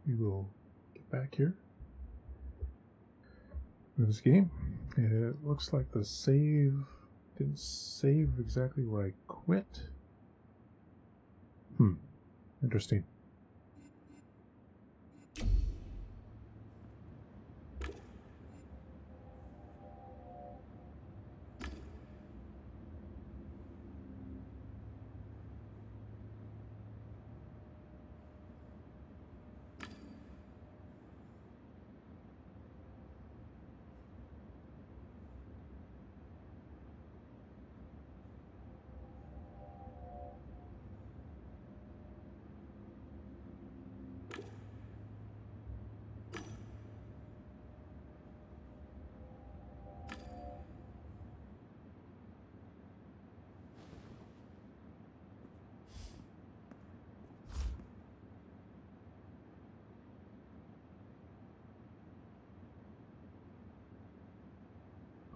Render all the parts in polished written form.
we will get back here in this game. It looks like the save didn't save exactly where I quit. Interesting.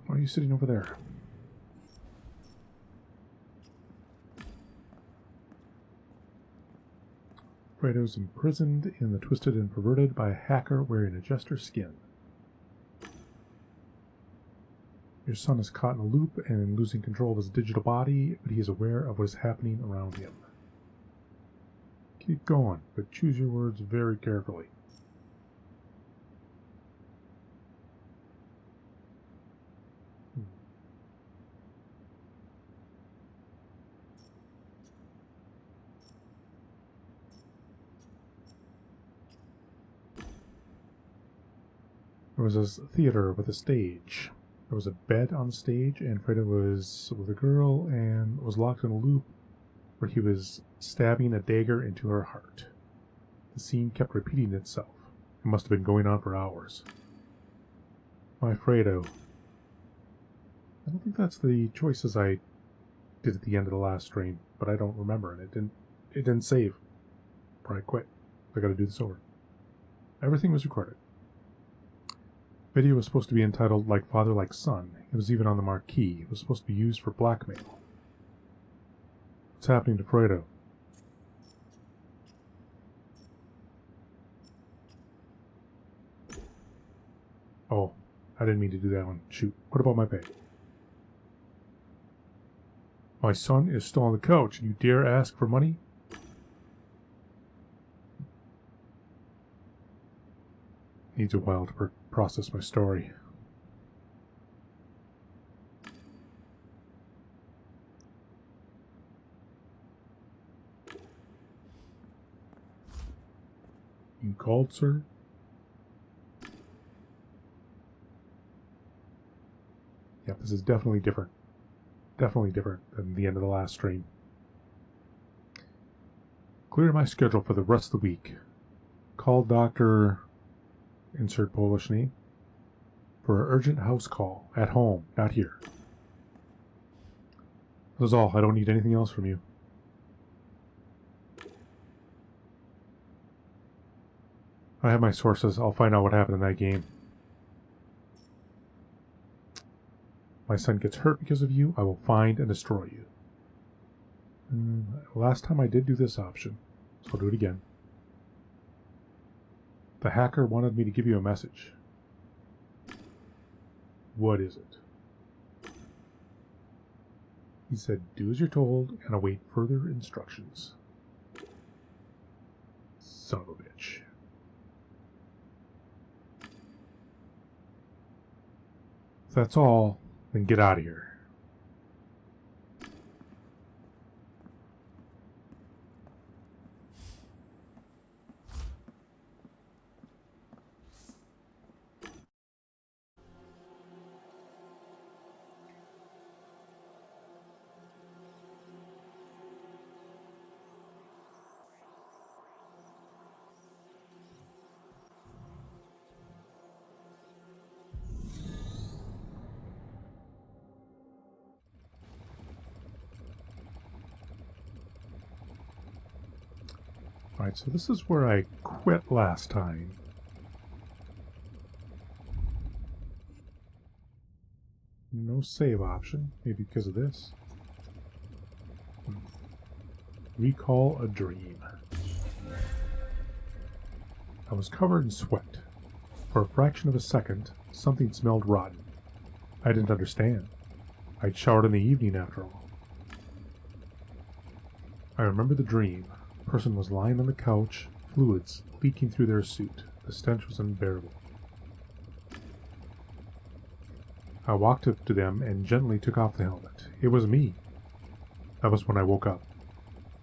Why are you sitting over there? Fredo's imprisoned in the Twisted and Perverted by a hacker wearing a jester skin. Your son is caught in a loop and losing control of his digital body, but he is aware of what is happening around him. Keep going, but choose your words very carefully. There was a theater with a stage. There was a bed on the stage, and Fredo was with a girl and was locked in a loop where he was stabbing a dagger into her heart. The scene kept repeating itself. It must have been going on for hours. My Fredo. I don't think that's the choices I did at the end of the last stream, but I don't remember, and it didn't save. Or I quit. I gotta do this over. Everything was recorded. Video was supposed to be entitled Like Father, Like Son. It was even on the marquee. It was supposed to be used for blackmail. What's happening to Fredo? Oh, I didn't mean to do that one. Shoot. What about my pay? My son is still on the couch, and you dare ask for money? Needs a while to process my story. You called, sir? Yep, this is definitely different. Definitely different than the end of the last stream. Clear my schedule for the rest of the week. Call Dr. Insert Polish name. For an urgent house call. At home, not here. That's all. I don't need anything else from you. I have my sources. I'll find out what happened in that game. My son gets hurt because of you. I will find and destroy you. Last time I did do this option, so I'll do it again. The hacker wanted me to give you a message. What is it? He said, do as you're told and await further instructions. Son of a bitch. If that's all, then get out of here. Alright, so this is where I quit last time. No save option, maybe because of this. Recall a dream. I was covered in sweat. For a fraction of a second, something smelled rotten. I didn't understand. I'd showered in the evening after all. I remember the dream. A person was lying on the couch, fluids leaking through their suit. The stench was unbearable. I walked up to them and gently took off the helmet. It was me. That was when I woke up.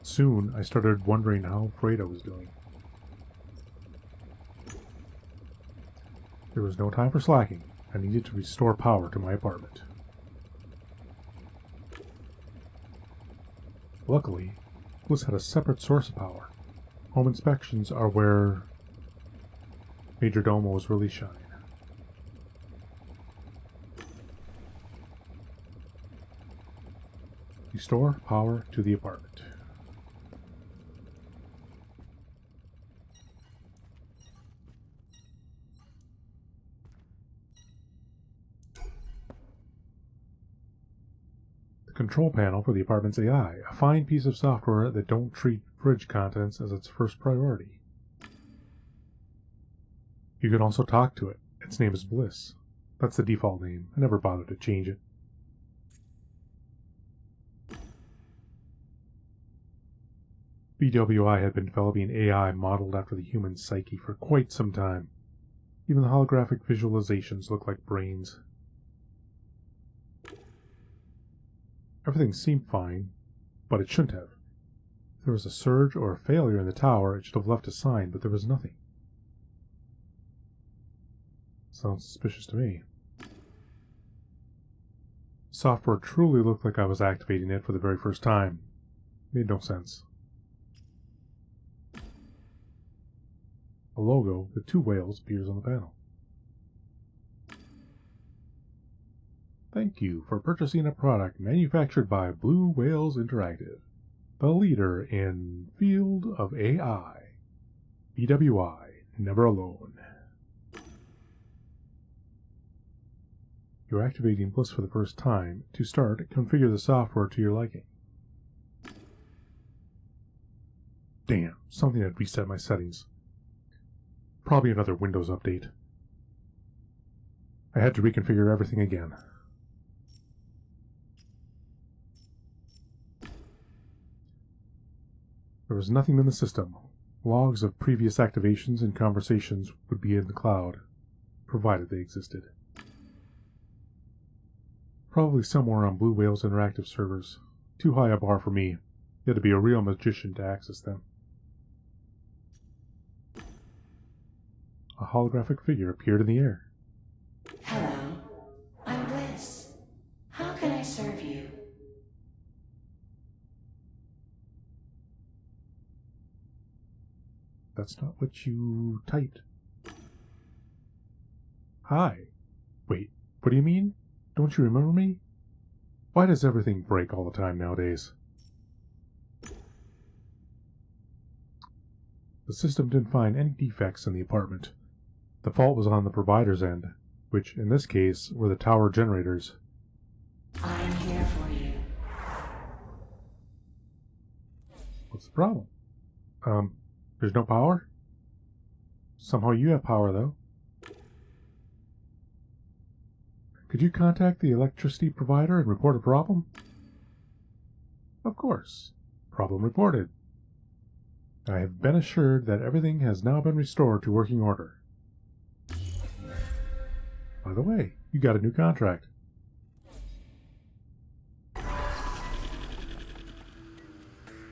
Soon, I started wondering how afraid I was doing. There was no time for slacking. I needed to restore power to my apartment. Luckily, Bliss had a separate source of power. Home inspections are where Major Domos really shine. Restore power to the apartment. The control panel for the apartment's AI, a fine piece of software that don't treat fridge contents as its first priority. You can also talk to it. Its name is Bliss. That's the default name. I never bothered to change it. BWI had been developing AI modeled after the human psyche for quite some time. Even the holographic visualizations look like brains. Everything seemed fine, but it shouldn't have. If there was a surge or a failure in the tower, it should have left a sign, but there was nothing. Sounds suspicious to me. Software truly looked like I was activating it for the very first time. Made no sense. A logo with two whales appears on the panel. Thank you for purchasing a product manufactured by Blue Whales Interactive, the leader in field of AI. BWI, never alone. You're activating Bliss for the first time. To start, configure the software to your liking. Damn, something had reset my settings. Probably another Windows update. I had to reconfigure everything again. There was nothing in the system. Logs of previous activations and conversations would be in the cloud, provided they existed. Probably somewhere on Blue Whale's interactive servers. Too high a bar for me. You had to be a real magician to access them. A holographic figure appeared in the air. Hello, I'm Bliss. How can I serve you? That's not what you typed. Hi. Wait, what do you mean? Don't you remember me? Why does everything break all the time nowadays? The system didn't find any defects in the apartment. The fault was on the provider's end, which in this case were the tower generators. I am here for you. What's the problem? There's no power? Somehow you have power, though. Could you contact the electricity provider and report a problem? Of course. Problem reported. I have been assured that everything has now been restored to working order. By the way, you got a new contract.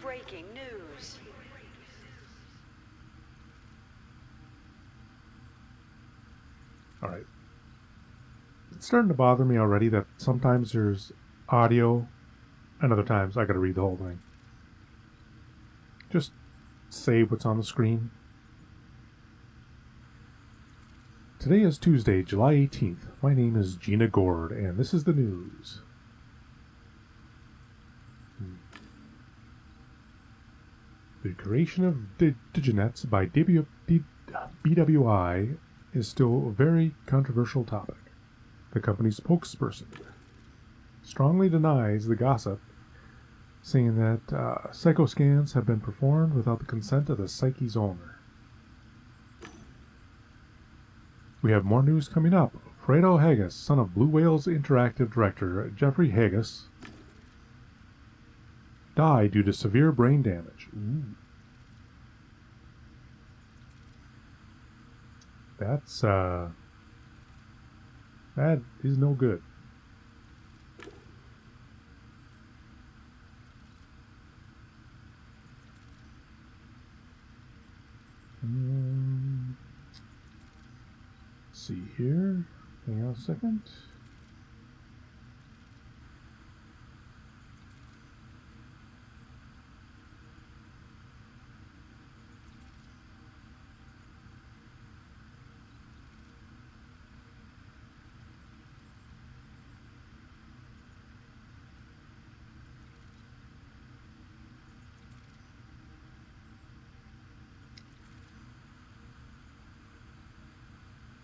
Breaking news. Alright. It's starting to bother me already that sometimes there's audio and other times I gotta read the whole thing. Just say what's on the screen. Today is Tuesday, July 18th. My name is Gina Gord, and this is the news. The creation of Diginets by BWI is still a very controversial topic. The company's spokesperson strongly denies the gossip, saying that psychoscans have been performed without the consent of the psyche's owner. We have more news coming up. Fredo Haggis, son of Blue Whale's interactive director Jeffrey Haggis, died due to severe brain damage. Ooh. That's, that is no good. Let's see here. Hang on a second.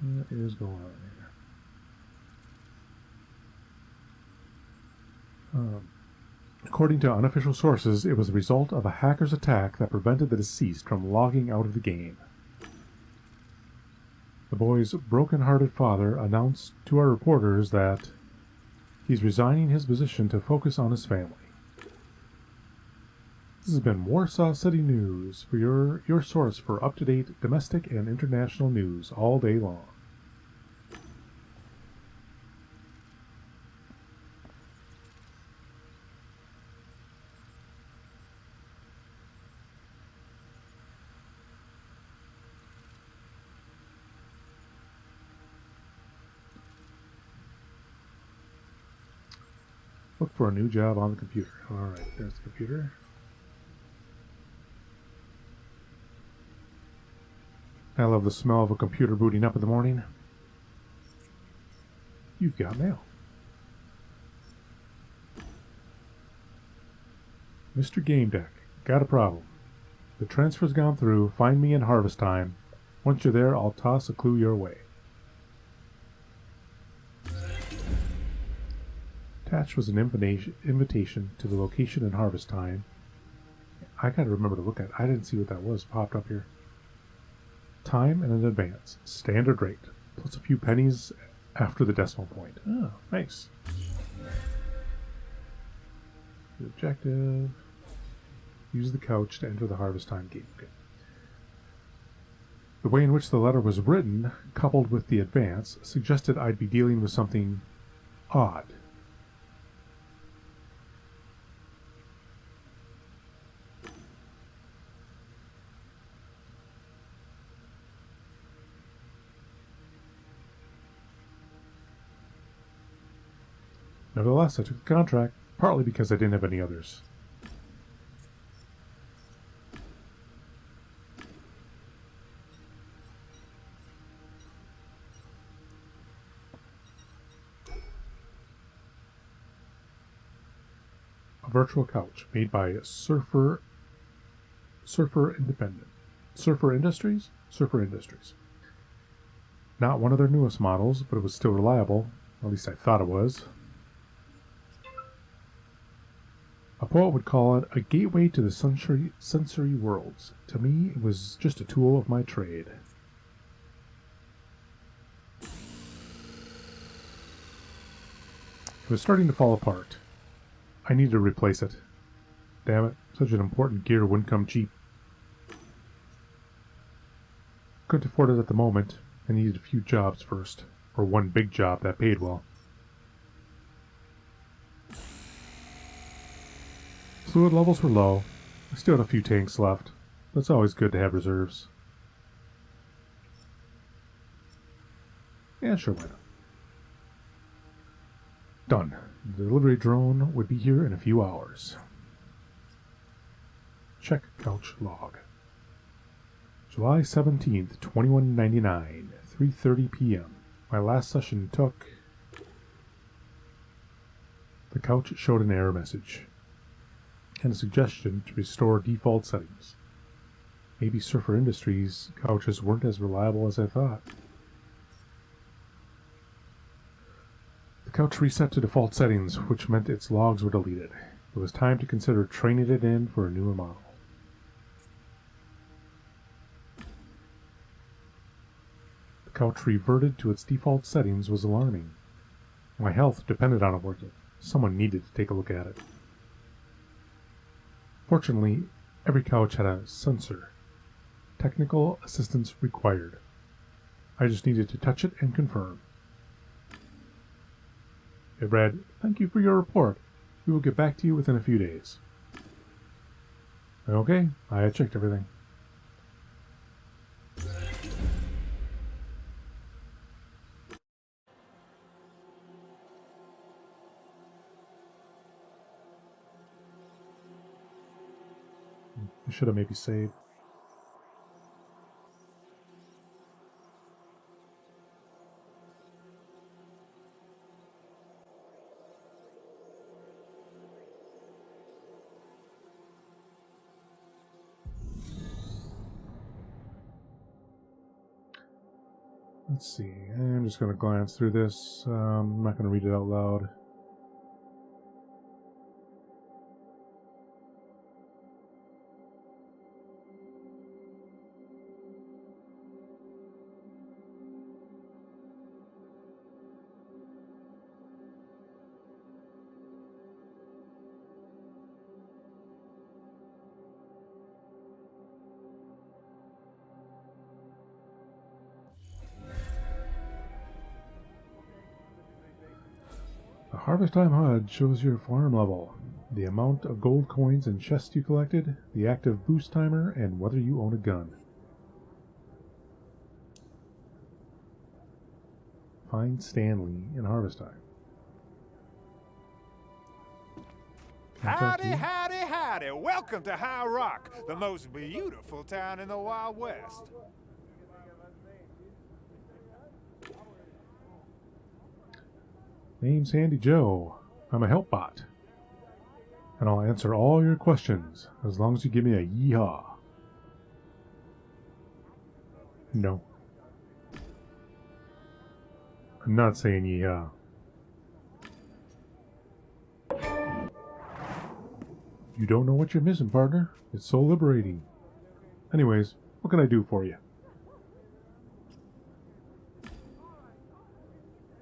What is going on here? According to unofficial sources, it was the result of a hacker's attack that prevented the deceased from logging out of the game. The boy's broken-hearted father announced to our reporters that he's resigning his position to focus on his family. This has been Warsaw City News, for your source for up-to-date domestic and international news all day long. Look for a new job on the computer. Alright, there's the computer. I love the smell of a computer booting up in the morning. You've got mail. Mr. Gamedec, got a problem. The transfer's gone through. Find me in harvest time. Once you're there, I'll toss a clue your way. Attached was an invitation to the location in harvest time. I gotta remember to look at it. I didn't see what that was popped up here. Time and an advance. Standard rate. Plus a few pennies after the decimal point. Oh, nice. The objective. Use the couch to enter the harvest time gate. Okay. The way in which the letter was written, coupled with the advance, suggested I'd be dealing with something odd. Nevertheless, I took the contract, partly because I didn't have any others. A virtual couch made by Surfer Industries. Not one of their newest models, but it was still reliable. At least I thought it was. A poet would call it a gateway to the sensory worlds. To me, it was just a tool of my trade. It was starting to fall apart. I needed to replace it. Damn it, such an important gear wouldn't come cheap. Couldn't afford it at the moment. I needed a few jobs first, or one big job that paid well. Fluid levels were low. I still had a few tanks left. It's always good to have reserves. Yeah, sure, why not? Done. The delivery drone would be here in a few hours. Check couch log. July 17th, 2199, 3:30 p.m. My last session took... The couch showed an error message and a suggestion to restore default settings. Maybe Surfer Industries couches weren't as reliable as I thought. The couch reset to default settings, which meant its logs were deleted. It was time to consider trading it in for a newer model. The couch reverted to its default settings was alarming. My health depended on it working. Someone needed to take a look at it. Fortunately, every couch had a sensor. Technical assistance required. I just needed to touch it and confirm. It read, "Thank you for your report. We will get back to you within a few days." Okay, I had checked everything. I should have maybe saved. Let's see. I'm just going to glance through this. I'm not going to read it out loud. The Harvest Time HUD shows your farm level, the amount of gold coins and chests you collected, the active boost timer, and whether you own a gun. Find Stanley in Harvest Time. Howdy, howdy, howdy. Welcome to High Rock, the most beautiful town in the Wild West. Name's Handy Joe. I'm a help bot. And I'll answer all your questions as long as you give me a yeehaw. No. I'm not saying yeehaw. You don't know what you're missing, partner. It's so liberating. Anyways, what can I do for you?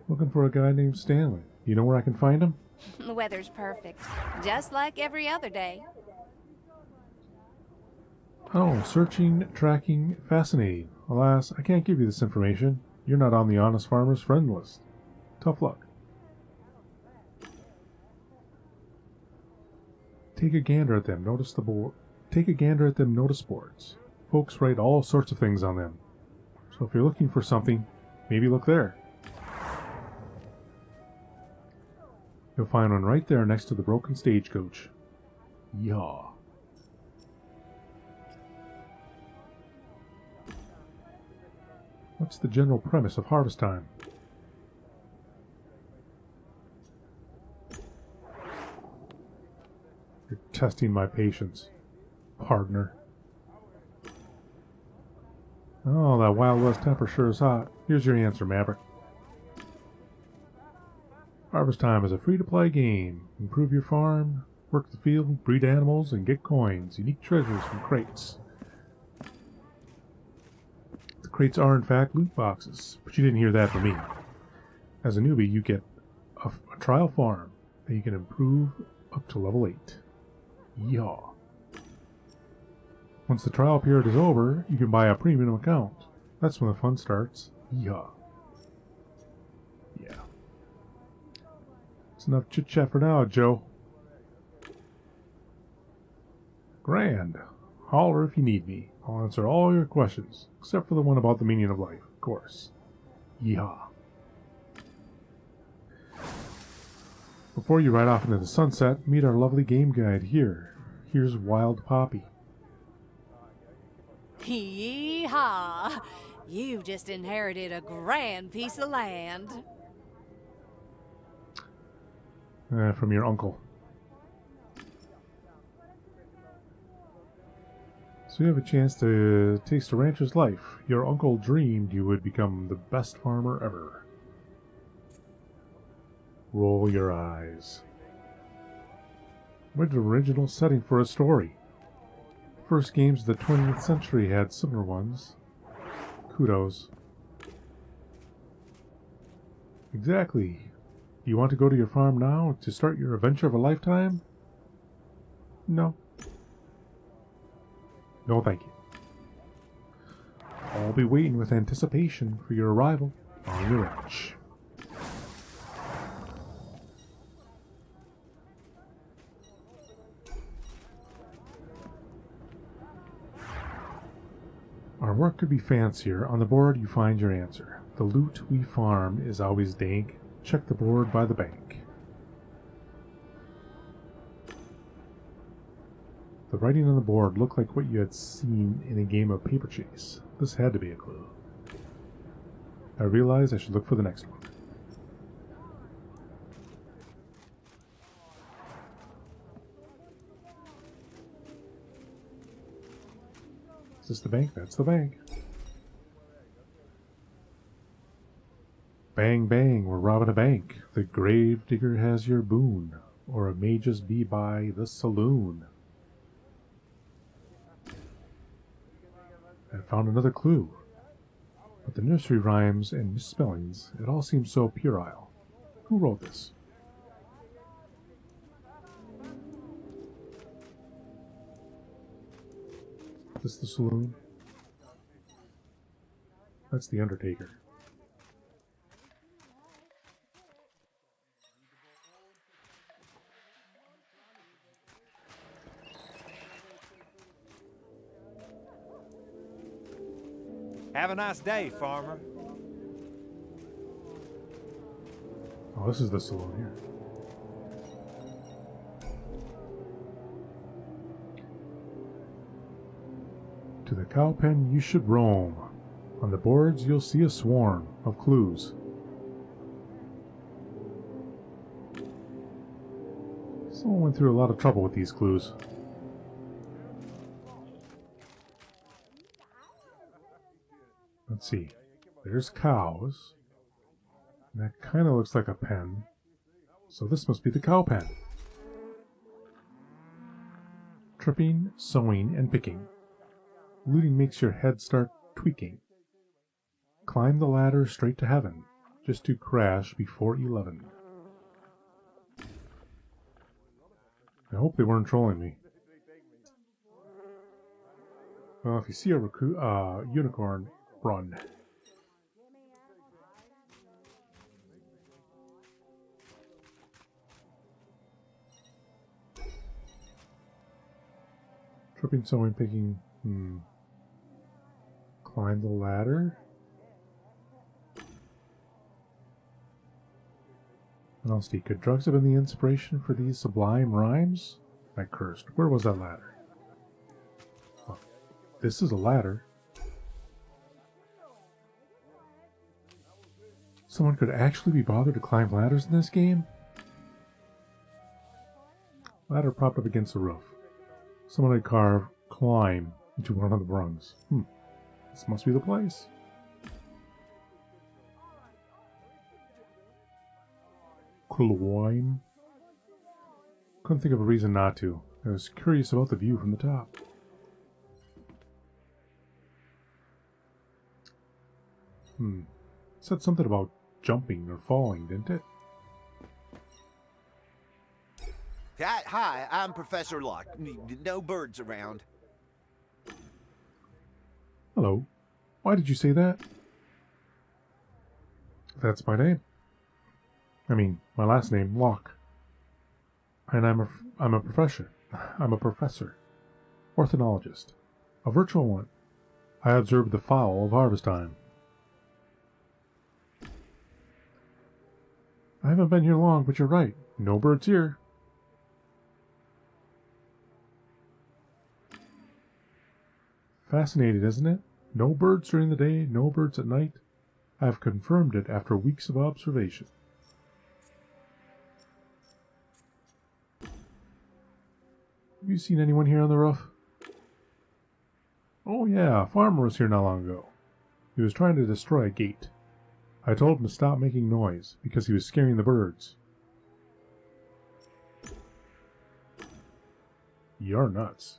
Looking for a guy named Stanley. You know where I can find him? The weather's perfect, just like every other day. Oh, searching, tracking, fascinating. Alas, I can't give you this information. You're not on the Honest Farmer's friend list. Tough luck. Take a gander at them. Notice the board. Take a gander at them notice boards. Folks write all sorts of things on them. So if you're looking for something, maybe look there. You'll find one right there next to the broken stagecoach. Yeehaw. What's the general premise of Harvest Time? You're testing my patience, partner. Oh, that Wild West temper sure is hot. Here's your answer, Maverick. Harvest Time is a free-to-play game. Improve your farm, work the field, breed animals, and get coins, unique treasures from crates. The crates are, in fact, loot boxes, but you didn't hear that from me. As a newbie, you get a trial farm that you can improve up to level 8. Yeehaw. Once the trial period is over, you can buy a premium account. That's when the fun starts. Yeehaw. Yeah. That's enough chit-chat for now, Joe. Grand. Holler if you need me. I'll answer all your questions, except for the one about the meaning of life, of course. Yeehaw. Before you ride off into the sunset, meet our lovely game guide here. Here's Wild Poppy. Yee-haw! You've just inherited a grand piece of land. From your uncle. So you have a chance to taste a rancher's life. Your uncle dreamed you would become the best farmer ever. Roll your eyes. What an original setting for a story. First games of the 20th century had similar ones. Kudos. Exactly. Do you want to go to your farm now to start your adventure of a lifetime? No. No, thank you. I'll be waiting with anticipation for your arrival on your ranch. Our work could be fancier. On the board, you find your answer. The loot we farm is always dank. Check the board by the bank. The writing on the board looked like what you had seen in a game of paper chase. This had to be a clue. I realized I should look for the next one. Is this the bank? That's the bank. Bang, bang, we're robbing a bank. The grave digger has your boon, or it may just be by the saloon. I found another clue. But the nursery rhymes and misspellings, it all seems so puerile. Who wrote this? Is this the saloon? That's the Undertaker. Have a nice day, farmer. Oh, this is the saloon here. To the cow pen you should roam. On the boards you'll see a swarm of clues. Someone went through a lot of trouble with these clues. Let's see. There's cows. And that kind of looks like a pen. So this must be the cow pen. Tripping, sewing, and picking. Looting makes your head start tweaking. Climb the ladder straight to heaven, just to crash before 11. I hope they weren't trolling me. Well, if you see a unicorn, run. Tripping, sewing, picking. Climb the ladder. And I'll see. Could drugs have been the inspiration for these sublime rhymes? I cursed. Where was that ladder? Oh, this is a ladder. Someone could actually be bothered to climb ladders in this game? Ladder propped up against the roof. Someone had carved climb into one of the rungs. This must be the place. Climb. Couldn't think of a reason not to. I was curious about the view from the top. It said something about jumping or falling, didn't it? Hi, I'm Professor Locke. No birds around. Hello. Why did you say that? That's my name. I mean, my last name, Locke. And I'm a professor. I'm a professor. Ornithologist. A virtual one. I observe the fowl of harvest time. I haven't been here long, but you're right. No birds here. Fascinating, isn't it? No birds during the day, no birds at night. I have confirmed it after weeks of observation. Have you seen anyone here on the roof? Oh yeah, a farmer was here not long ago. He was trying to destroy a gate. I told him to stop making noise, because he was scaring the birds. You're nuts.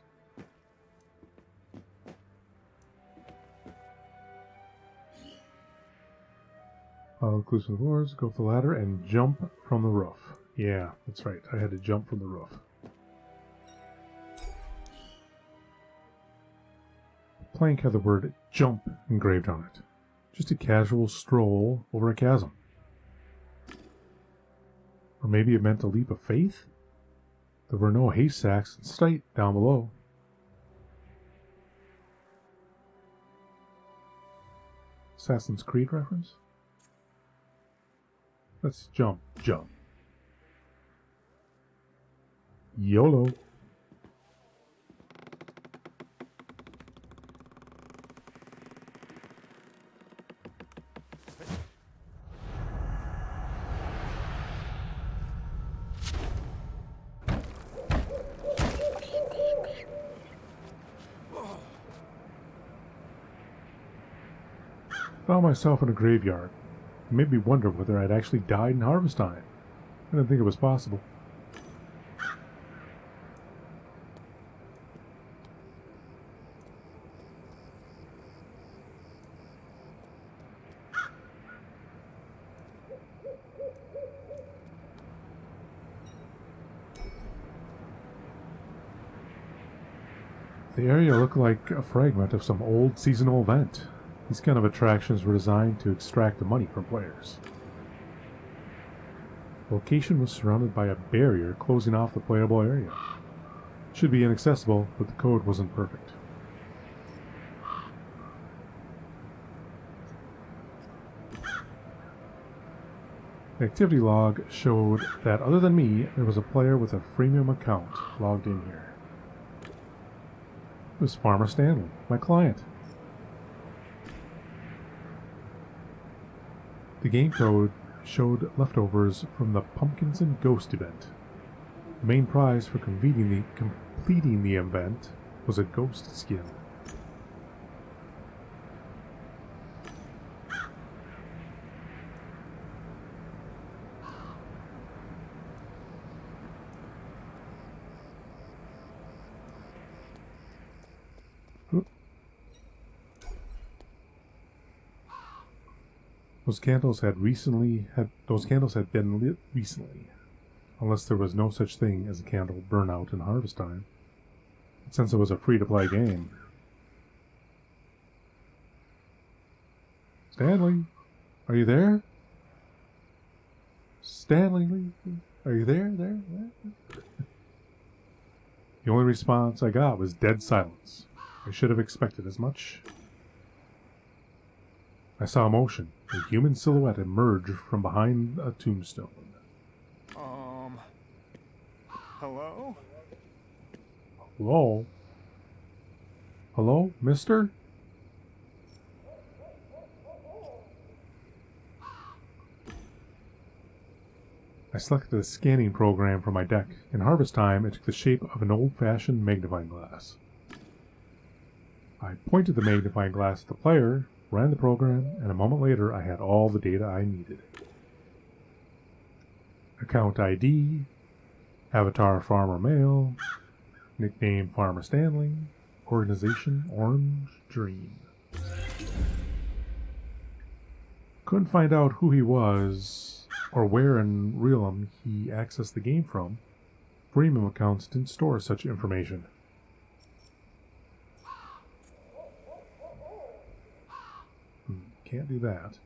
Follow clues from the floors, go up the ladder, and jump from the roof. Yeah, that's right. I had to jump from the roof. The plank had the word jump engraved on it. Just a casual stroll over a chasm. Or maybe it meant a leap of faith? There were no haystacks in sight down below. Assassin's Creed reference? Let's jump. YOLO. Found myself in a graveyard. It made me wonder whether I'd actually died in harvest time. I didn't think it was possible. The area looked like a fragment of some old seasonal event. These kind of attractions were designed to extract the money from players. The location was surrounded by a barrier closing off the playable area. It should be inaccessible, but the code wasn't perfect. The activity log showed that other than me, there was a player with a freemium account logged in here. It was Farmer Stanley, my client. The game code showed leftovers from the Pumpkins and Ghost event. The main prize for completing the event was a ghost skin. Those candles had been lit recently, unless there was no such thing as a candle burnout in harvest time. But since it was a free-to-play game. Stanley, are you there? Stanley, are you there? The only response I got was dead silence. I should have expected as much. I saw motion. A human silhouette emerged from behind a tombstone. Hello? Hello? Hello, mister? I selected a scanning program from my deck. In harvest time, it took the shape of an old-fashioned magnifying glass. I pointed the magnifying glass at the player, ran the program, and a moment later I had all the data I needed. Account ID, avatar Farmer Male, nickname Farmer Stanley, organization Orange Dream. Couldn't find out who he was or where in Realm he accessed the game from. Premium accounts didn't store such information. Can't do that.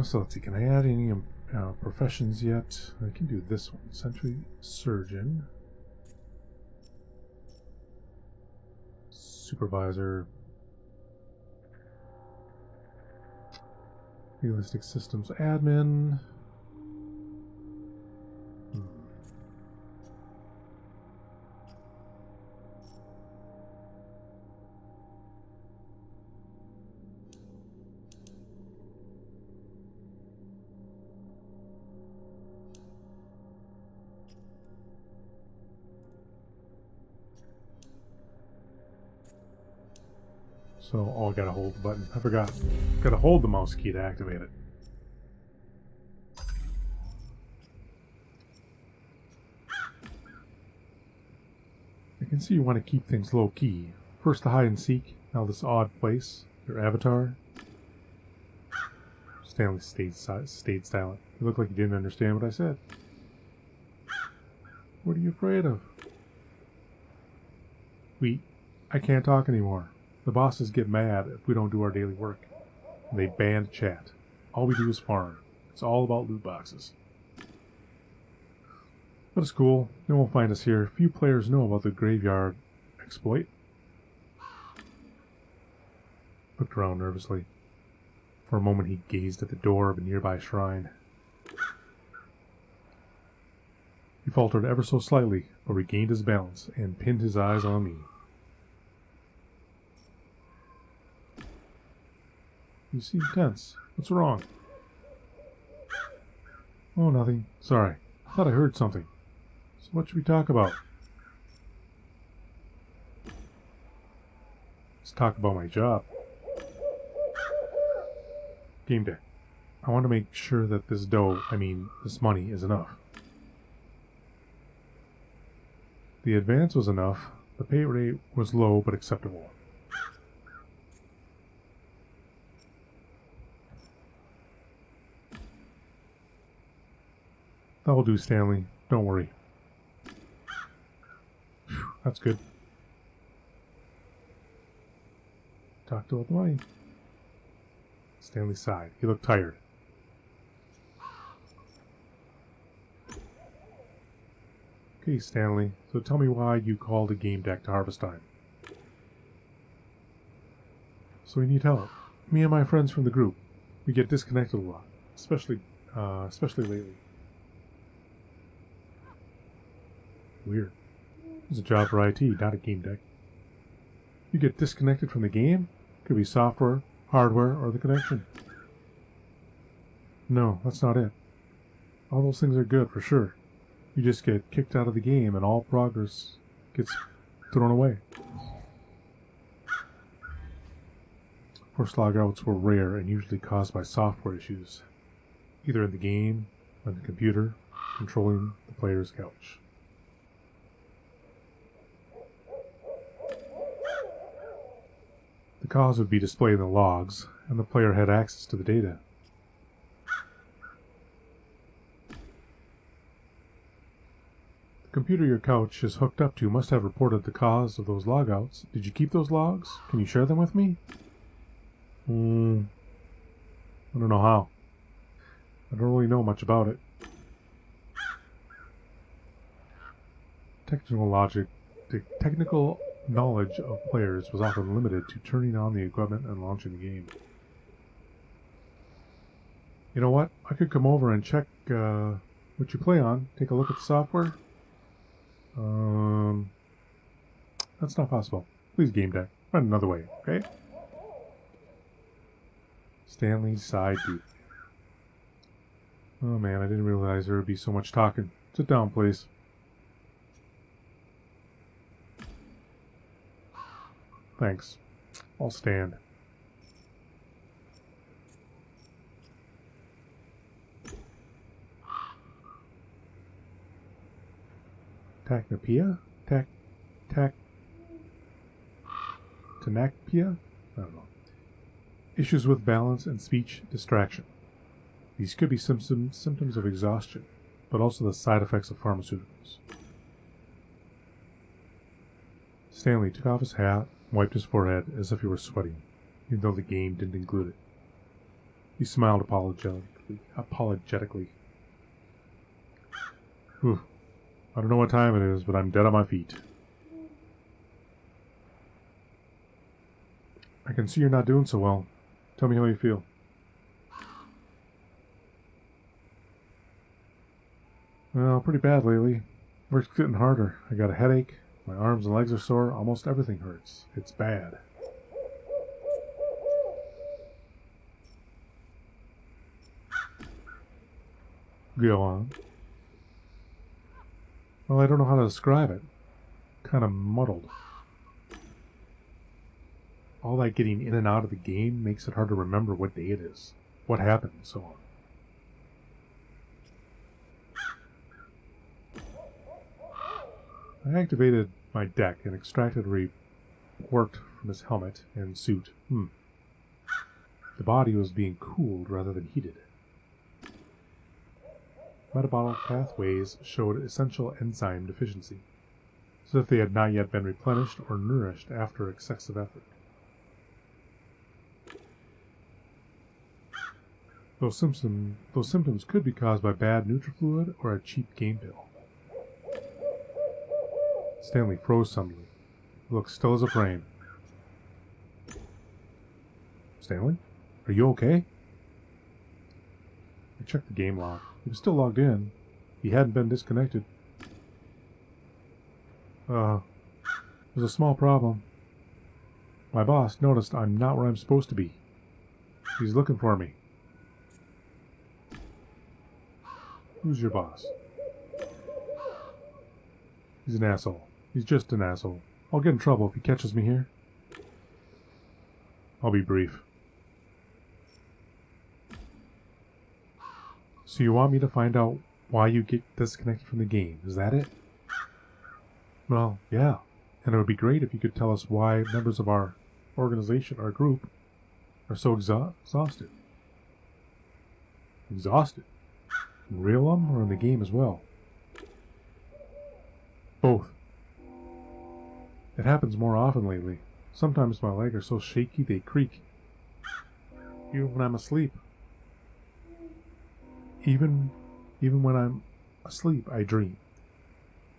So let's see, can I add any professions yet? I can do this one. Sentry Surgeon. Supervisor. Realistic Systems Admin. So, I gotta hold the button. I forgot. Gotta hold the mouse key to activate it. I can see you want to keep things low key. First the hide and seek, now this odd place. Your avatar. Stanley stayed silent. You looked like you didn't understand what I said. What are you afraid of? I can't talk anymore. The bosses get mad if we don't do our daily work. They ban chat. All we do is farm. It's all about loot boxes. But it's cool. No one will find us here. Few players know about the graveyard exploit. Looked around nervously. For a moment he gazed at the door of a nearby shrine. He faltered ever so slightly, but regained his balance and pinned his eyes on me. You seem tense. What's wrong? Oh, nothing. Sorry. I thought I heard something. So what should we talk about? Let's talk about my job. Gamedec. I want to make sure that this this money is enough. The advance was enough. The pay rate was low but acceptable. That will do, Stanley. Don't worry. Whew, that's good. Talked about the money. Stanley sighed. He looked tired. Okay, Stanley. So tell me why you called a Gamedec to harvest time. So we need help. Me and my friends from the group. We get disconnected a lot. Especially lately. Weird. It's a job for IT, not a Gamedec. You get disconnected from the game? Could be software, hardware, or the connection. No, that's not it. All those things are good, for sure. You just get kicked out of the game and all progress gets thrown away. Forced logouts were rare and usually caused by software issues, either in the game or in the computer, controlling the player's couch. The cause would be displayed in the logs, and the player had access to the data. The computer your couch is hooked up to must have reported the cause of those logouts. Did you keep those logs? Can you share them with me? I don't know how. I don't really know much about it. Technical knowledge of players was often limited to turning on the equipment and launching the game. You know what? I could come over and check what you play on. Take a look at the software. That's not possible. Please, Gamedec. Find another way, okay? Stanley sighed deeply. Oh man, I didn't realize there would be so much talking. Sit down, please. Thanks. I'll stand. Technopia? Tenacpia? I don't know. Issues with balance and speech distraction. These could be symptoms of exhaustion, but also the side effects of pharmaceuticals. Stanley took off his hat, wiped his forehead as if he were sweating, even though the game didn't include it. He smiled apologetically. Whew. I don't know what time it is, but I'm dead on my feet. I can see you're not doing so well. Tell me how you feel. Well, pretty bad lately. Work's getting harder. I got a headache. My arms and legs are sore. Almost everything hurts. It's bad. Go on. Well, I don't know how to describe it. Kind of muddled. All that getting in and out of the game makes it hard to remember what day it is, what happened, and so on. I activated my deck and extracted a worked from his helmet and suit. The body was being cooled rather than heated. Metabolic pathways showed essential enzyme deficiency, as if they had not yet been replenished or nourished after excessive effort. Those symptoms could be caused by bad nutrifluid or a cheap game pill. Stanley froze suddenly. He looked still as a frame. Stanley? Are you okay? I checked the game log. He was still logged in. He hadn't been disconnected. There's a small problem. My boss noticed I'm not where I'm supposed to be. He's looking for me. Who's your boss? He's an asshole. He's just an asshole. I'll get in trouble if he catches me here. I'll be brief. So you want me to find out why you get disconnected from the game, is that it? Well, yeah. And it would be great if you could tell us why members of our organization, our group, are so exhausted. Exhausted? In real them or in the game as well? Both. It happens more often lately. Sometimes my legs are so shaky they creak. Even when I'm asleep. Even when I'm asleep, I dream.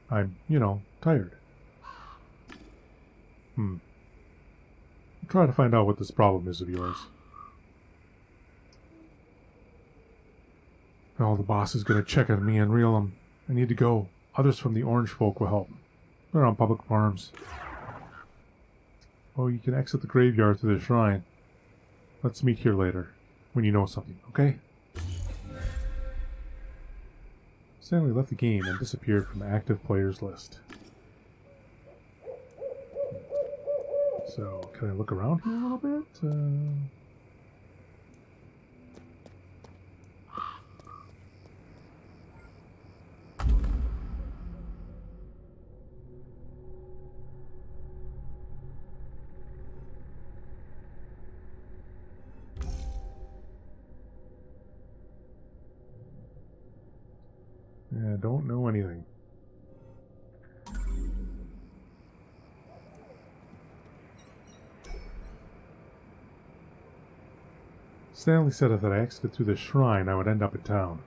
I'm, tired. I'll try to find out what this problem is of yours. Oh, the boss is going to check on me and reel him. I need to go. Others from the Orange folk will help. They're on public farms. Oh, you can exit the graveyard through the shrine. Let's meet here later, when you know something, okay? Stanley left the game and disappeared from the active players list. So, can I look around here a little bit? I don't know anything. Stanley said if I exited through the shrine, I would end up in town.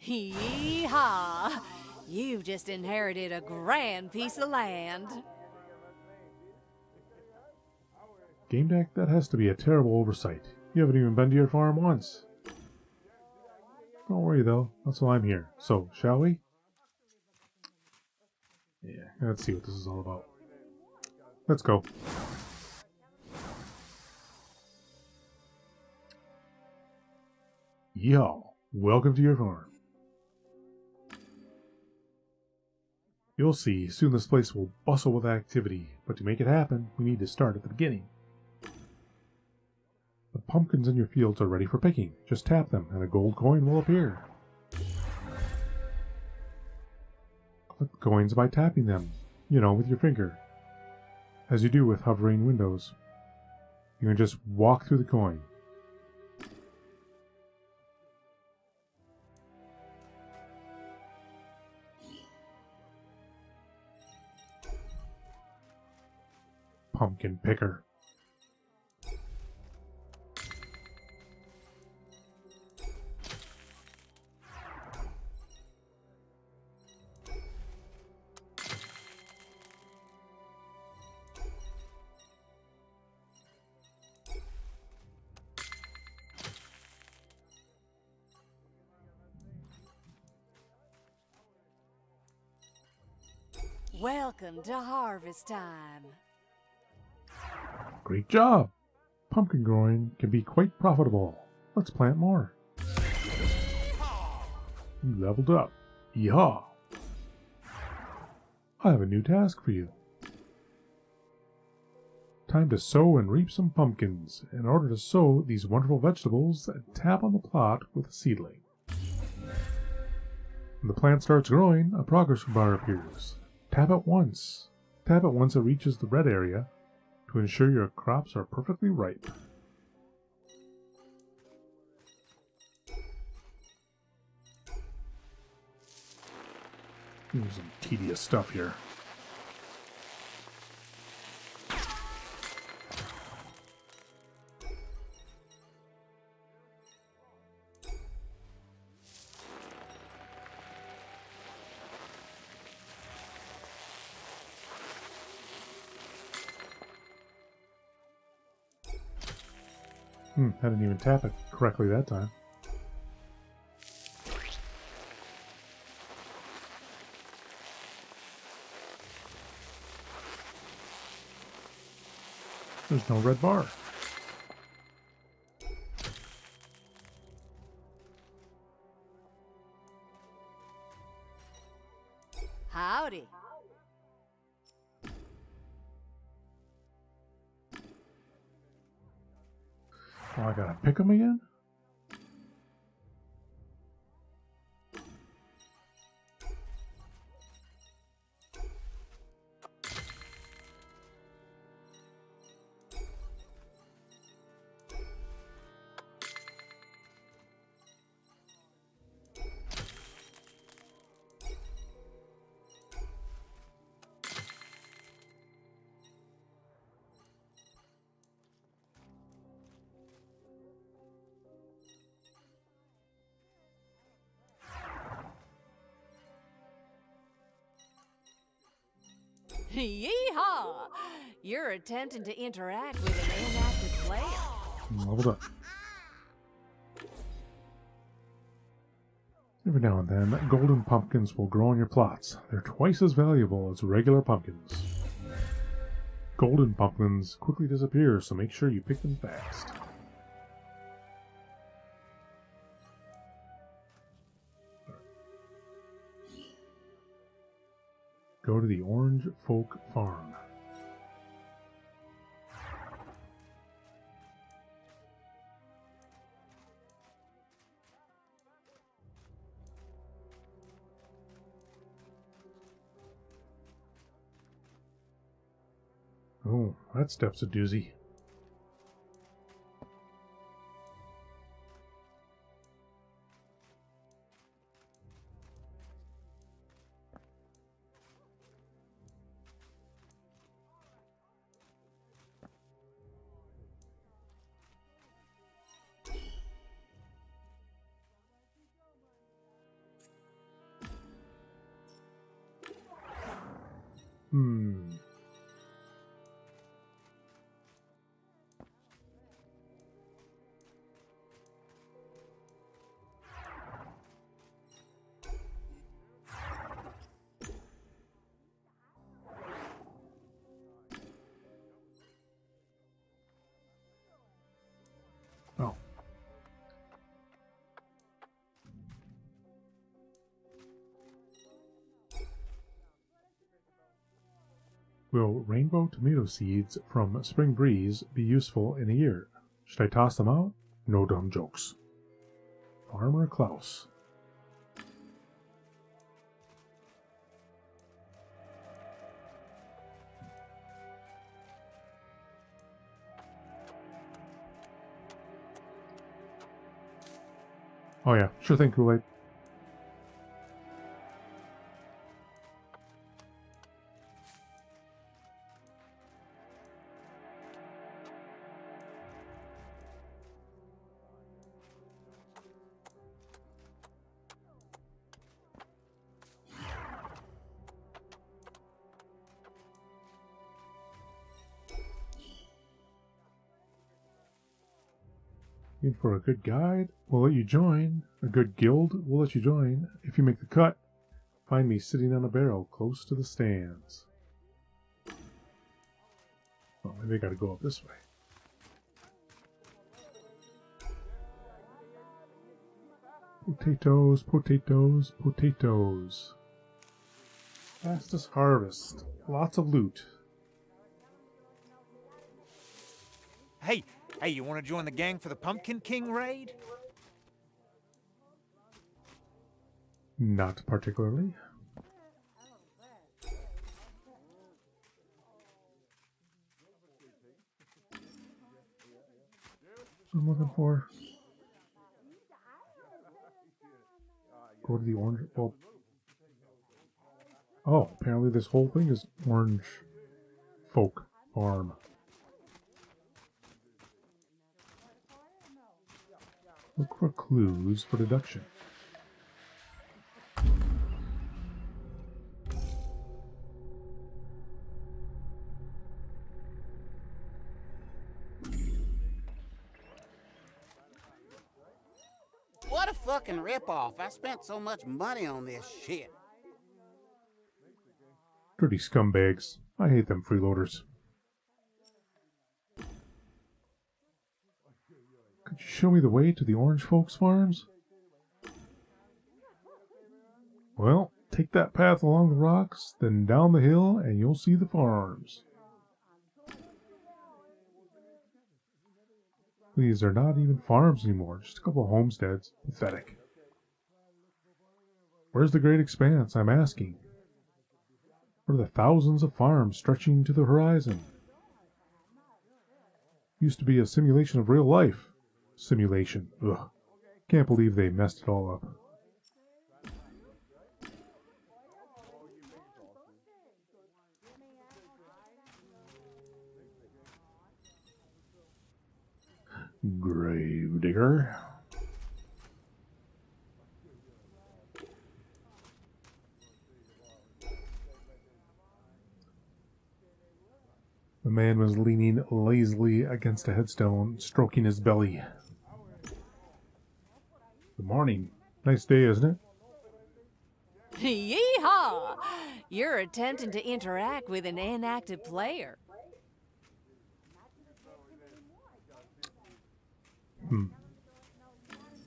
Yee-haw! You've just inherited a grand piece of land. Gamedec, that has to be a terrible oversight. You haven't even been to your farm once. Don't worry though, that's why I'm here. So, shall we? Yeah, let's see what this is all about. Let's go. Yo, welcome to your farm. You'll see, soon this place will bustle with activity, but to make it happen, we need to start at the beginning. The pumpkins in your fields are ready for picking. Just tap them, and a gold coin will appear. Collect the coins by tapping them, with your finger. As you do with hovering windows. You can just walk through the coin. Pumpkin picker. Welcome to harvest time. Great job! Pumpkin growing can be quite profitable. Let's plant more. You leveled up. Yeehaw! I have a new task for you. Time to sow and reap some pumpkins. In order to sow these wonderful vegetables, tap on the plot with a seedling. When the plant starts growing, a progress bar appears. Tap it once. Tap it once it reaches the red area to ensure your crops are perfectly ripe. There's some tedious stuff here. I didn't even tap it correctly that time. There's no red bar. Howdy. Oh, I gotta pick them again? Yeehaw! You're attempting to interact with an inactive player. Leveled up. Every now and then, golden pumpkins will grow on your plots. They're twice as valuable as regular pumpkins. Golden pumpkins quickly disappear, so make sure you pick them fast. Go to the Orange Folk Farm. Oh, that step's a doozy. Oh. Will rainbow tomato seeds from Spring Breeze be useful in a year? Should I toss them out? No dumb jokes. Farmer Klaus. Oh yeah, sure thing, Kool-Aid. Looking for a good guide? We'll let you join. A good guild will let you join. If you make the cut, find me sitting on a barrel close to the stands. Well, maybe I gotta go up this way. Potatoes, potatoes, potatoes. Fastest harvest. Lots of loot. Hey, you want to join the gang for the Pumpkin King raid? Not particularly. What I'm looking for. Go to the orange. Well, oh, apparently this whole thing is Orange Folk Farm. Look for clues for deduction. What a fucking ripoff. I spent so much money on this shit. Dirty scumbags. I hate them freeloaders. Could you show me the way to the Orange Folks Farms? Well, take that path along the rocks, then down the hill, and you'll see the farms. These are not even farms anymore, just a couple of homesteads. Pathetic. Where's the great expanse, I'm asking? Where are the thousands of farms stretching to the horizon? Used to be a simulation of real life. Simulation. Ugh. Can't believe they messed it all up. Gravedigger. The man was leaning lazily against a headstone, stroking his belly. Good morning. Nice day, isn't it? Yeehaw! You're attempting to interact with an inactive player.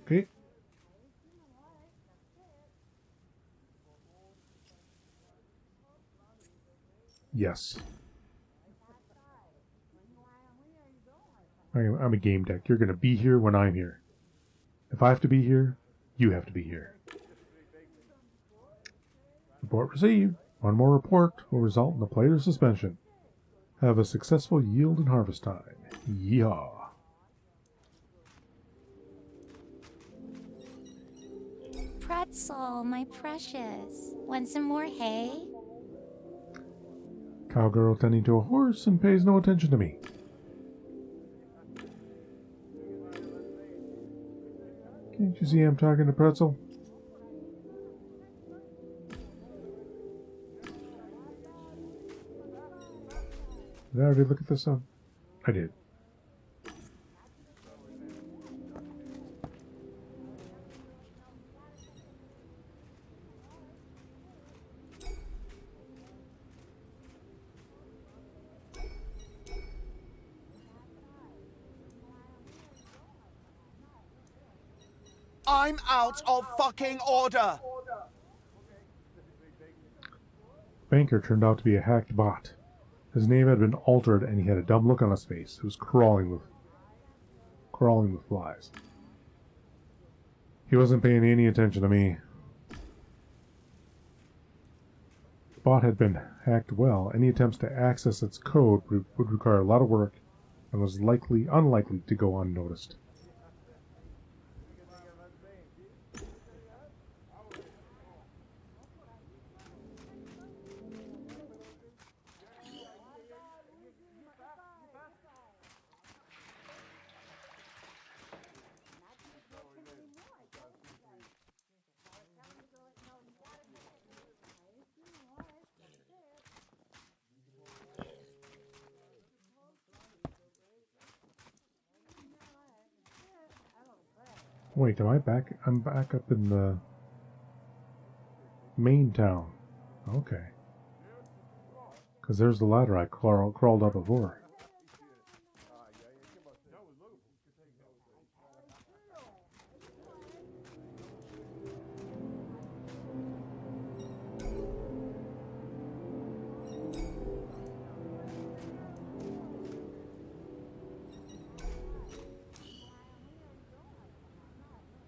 Okay. Yes. I'm a game deck. You're going to be here when I'm here. If I have to be here, you have to be here. Report received. One more report will result in the player's suspension. Have a successful yield and harvest time. Yeehaw. Pretzel, my precious. Want some more hay? Cowgirl tending to a horse and pays no attention to me. Can't you see I'm talking to Pretzel? Did I already look at this one? I did. I'm out of fucking order! Banker turned out to be a hacked bot. His name had been altered and he had a dumb look on his face. It was crawling with flies. He wasn't paying any attention to me. The bot had been hacked well. Any attempts to access its code would require a lot of work and was unlikely to go unnoticed. Wait, am I back? I'm back up in the main town. Okay. Because there's the ladder I crawled up before.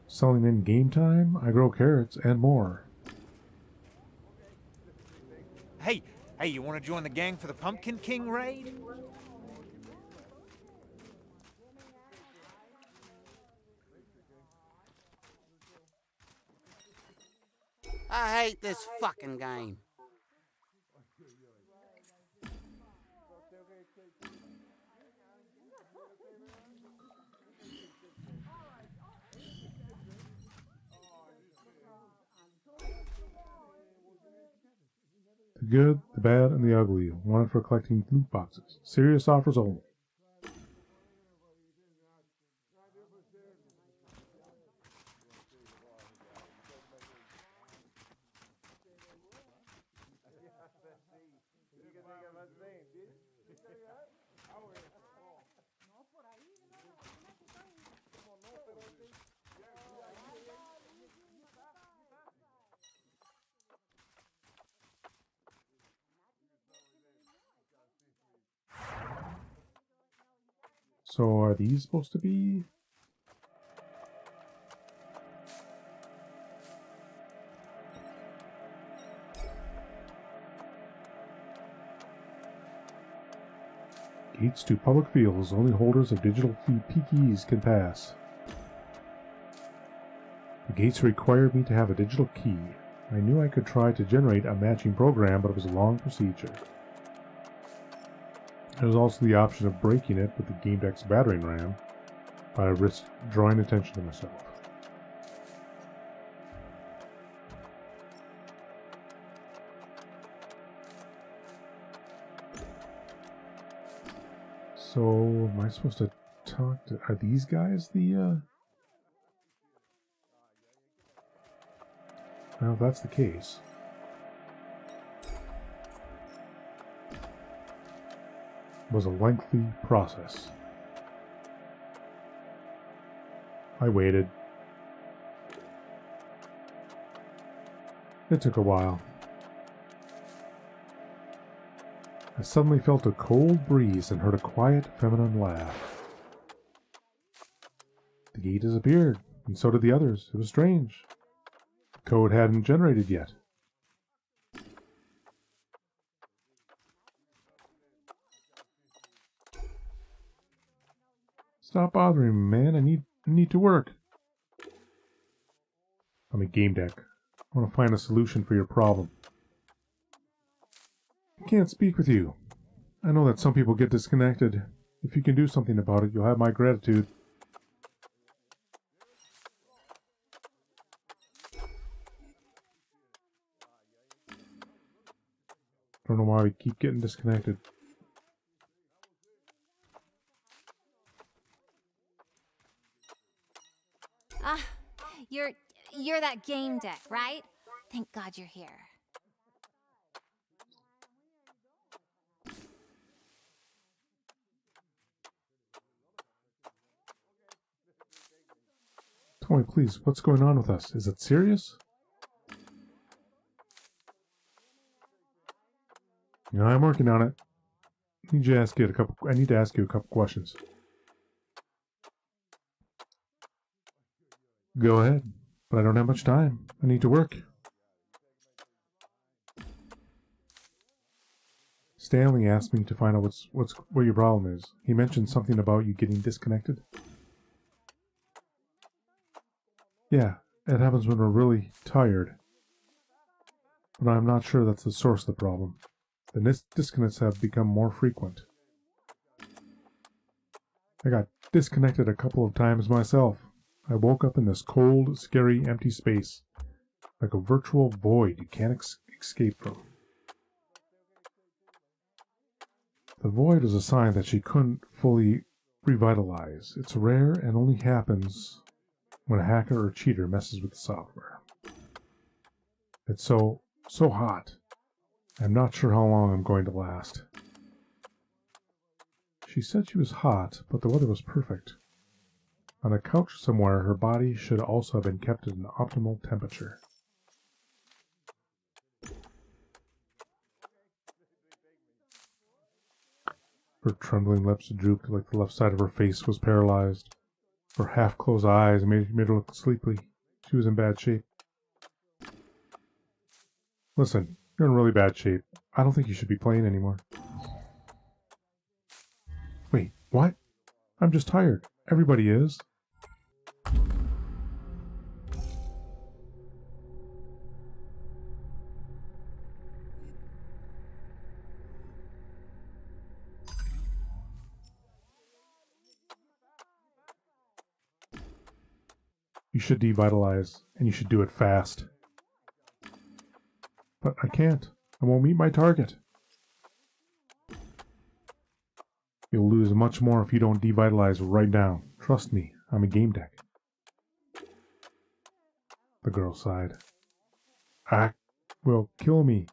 Selling in game time, I grow carrots and more. Hey, you want to join the gang for the Pumpkin King raid? I hate this fucking game. The good, the bad, and the ugly. Wanted for collecting loot boxes. Serious offers only. So are these supposed to be? Gates to public fields. Only holders of digital keys can pass. The gates required me to have a digital key. I knew I could try to generate a matching program, but it was a long procedure. There was also the option of breaking it with the Gamedec's battering ram, but I risked drawing attention to myself. So, am I supposed to talk to... Are these guys the, Well, if that's the case... was a lengthy process. I waited. It took a while. I suddenly felt a cold breeze and heard a quiet, feminine laugh. The gate disappeared, and so did the others. It was strange. The code hadn't generated yet. Stop bothering me, man. I need to work. I'm at Gamedec. I want to find a solution for your problem. I can't speak with you. I know that some people get disconnected. If you can do something about it, you'll have my gratitude. Don't know why we keep getting disconnected. You're that Gamedec, right? Thank God you're here. Tell me, please, what's going on with us? Is it serious? Yeah, I'm working on it. I need to ask you a couple questions. Go ahead, but I don't have much time. I need to work. Stanley asked me to find out what your problem is. He mentioned something about you getting disconnected. Yeah, it happens when we're really tired. But I'm not sure that's the source of the problem. The disconnects have become more frequent. I got disconnected a couple of times myself. I woke up in this cold, scary, empty space. Like a virtual void you can't escape from. The void is a sign that she couldn't fully revitalize. It's rare and only happens when a hacker or cheater messes with the software. It's so hot. I'm not sure how long I'm going to last. She said she was hot, but the weather was perfect. On a couch somewhere, her body should also have been kept at an optimal temperature. Her trembling lips drooped like the left side of her face was paralyzed. Her half-closed eyes made her look sleepy. She was in bad shape. Listen, you're in really bad shape. I don't think you should be playing anymore. Wait, what? I'm just tired. Everybody is. You should devitalize, and you should do it fast. But I can't. I won't meet my target. You'll lose much more if you don't devitalize right now. Trust me, I'm a Gamedec. The girl sighed. Act will kill me.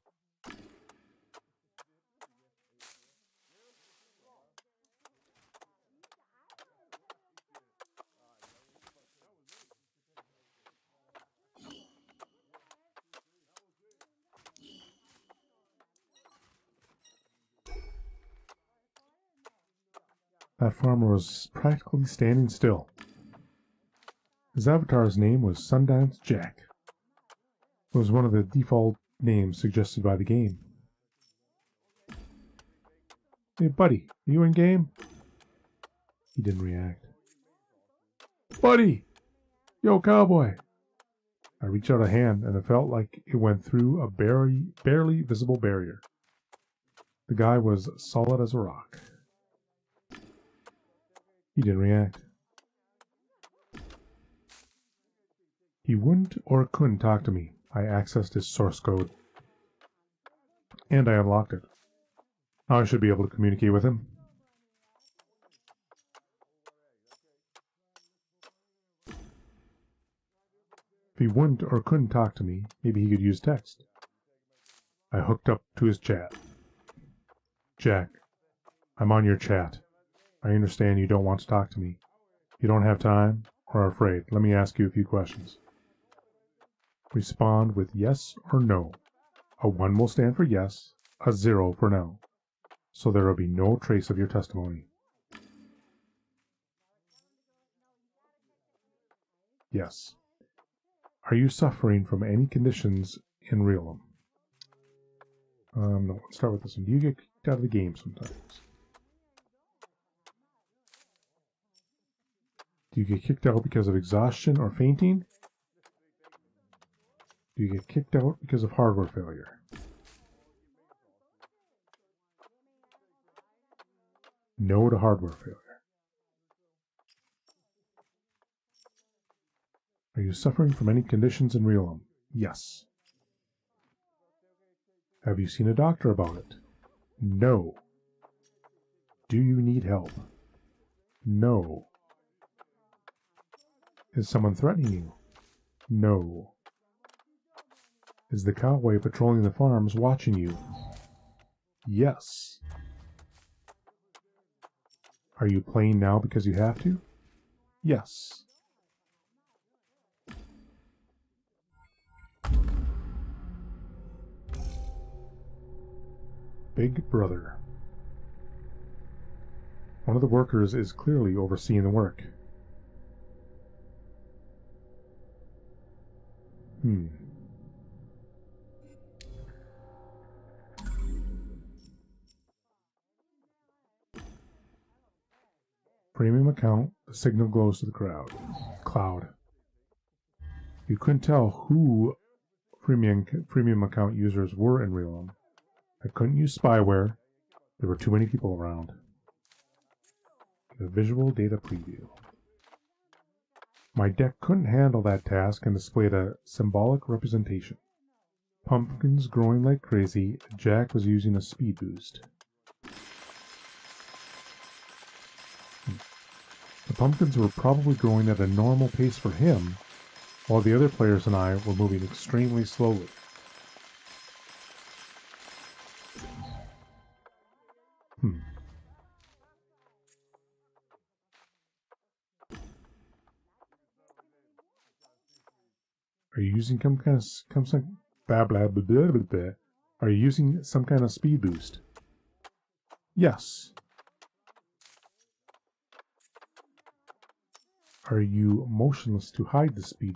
That farmer was practically standing still. His avatar's name was Sundance Jack. It was one of the default names suggested by the game. Hey buddy, are you in game? He didn't react. Buddy! Yo, cowboy! I reached out a hand and it felt like it went through a barely visible barrier. The guy was solid as a rock. He didn't react. He wouldn't or couldn't talk to me. I accessed his source code. And I unlocked it. Now I should be able to communicate with him. If he wouldn't or couldn't talk to me, maybe he could use text. I hooked up to his chat. Jack, I'm on your chat. I understand you don't want to talk to me. If you don't have time or are afraid, let me ask you a few questions. Respond with yes or no. A 1 will stand for yes, a 0 for no. So there will be no trace of your testimony. Yes. Are you suffering from any conditions in Realm? No, let's start with this one. Do you get kicked out of the game sometimes? Do you get kicked out because of exhaustion or fainting? Do you get kicked out because of hardware failure? No to hardware failure. Are you suffering from any conditions in Realm? Yes. Have you seen a doctor about it? No. Do you need help? No. Is someone threatening you? No. Is the cowboy patrolling the farms watching you? Yes. Are you playing now because you have to? Yes. Big Brother. One of the workers is clearly overseeing the work. Premium account, the signal glows to the cloud. You couldn't tell who premium account users were in Realm. I couldn't use spyware. There were too many people around. The visual data preview. My deck couldn't handle that task and displayed a symbolic representation. Pumpkins growing like crazy. Jack was using a speed boost. The pumpkins were probably growing at a normal pace for him, while the other players and I were moving extremely slowly. Are you using some kind of Are you using some kind of speed boost? Yes. Are you motionless to hide the speed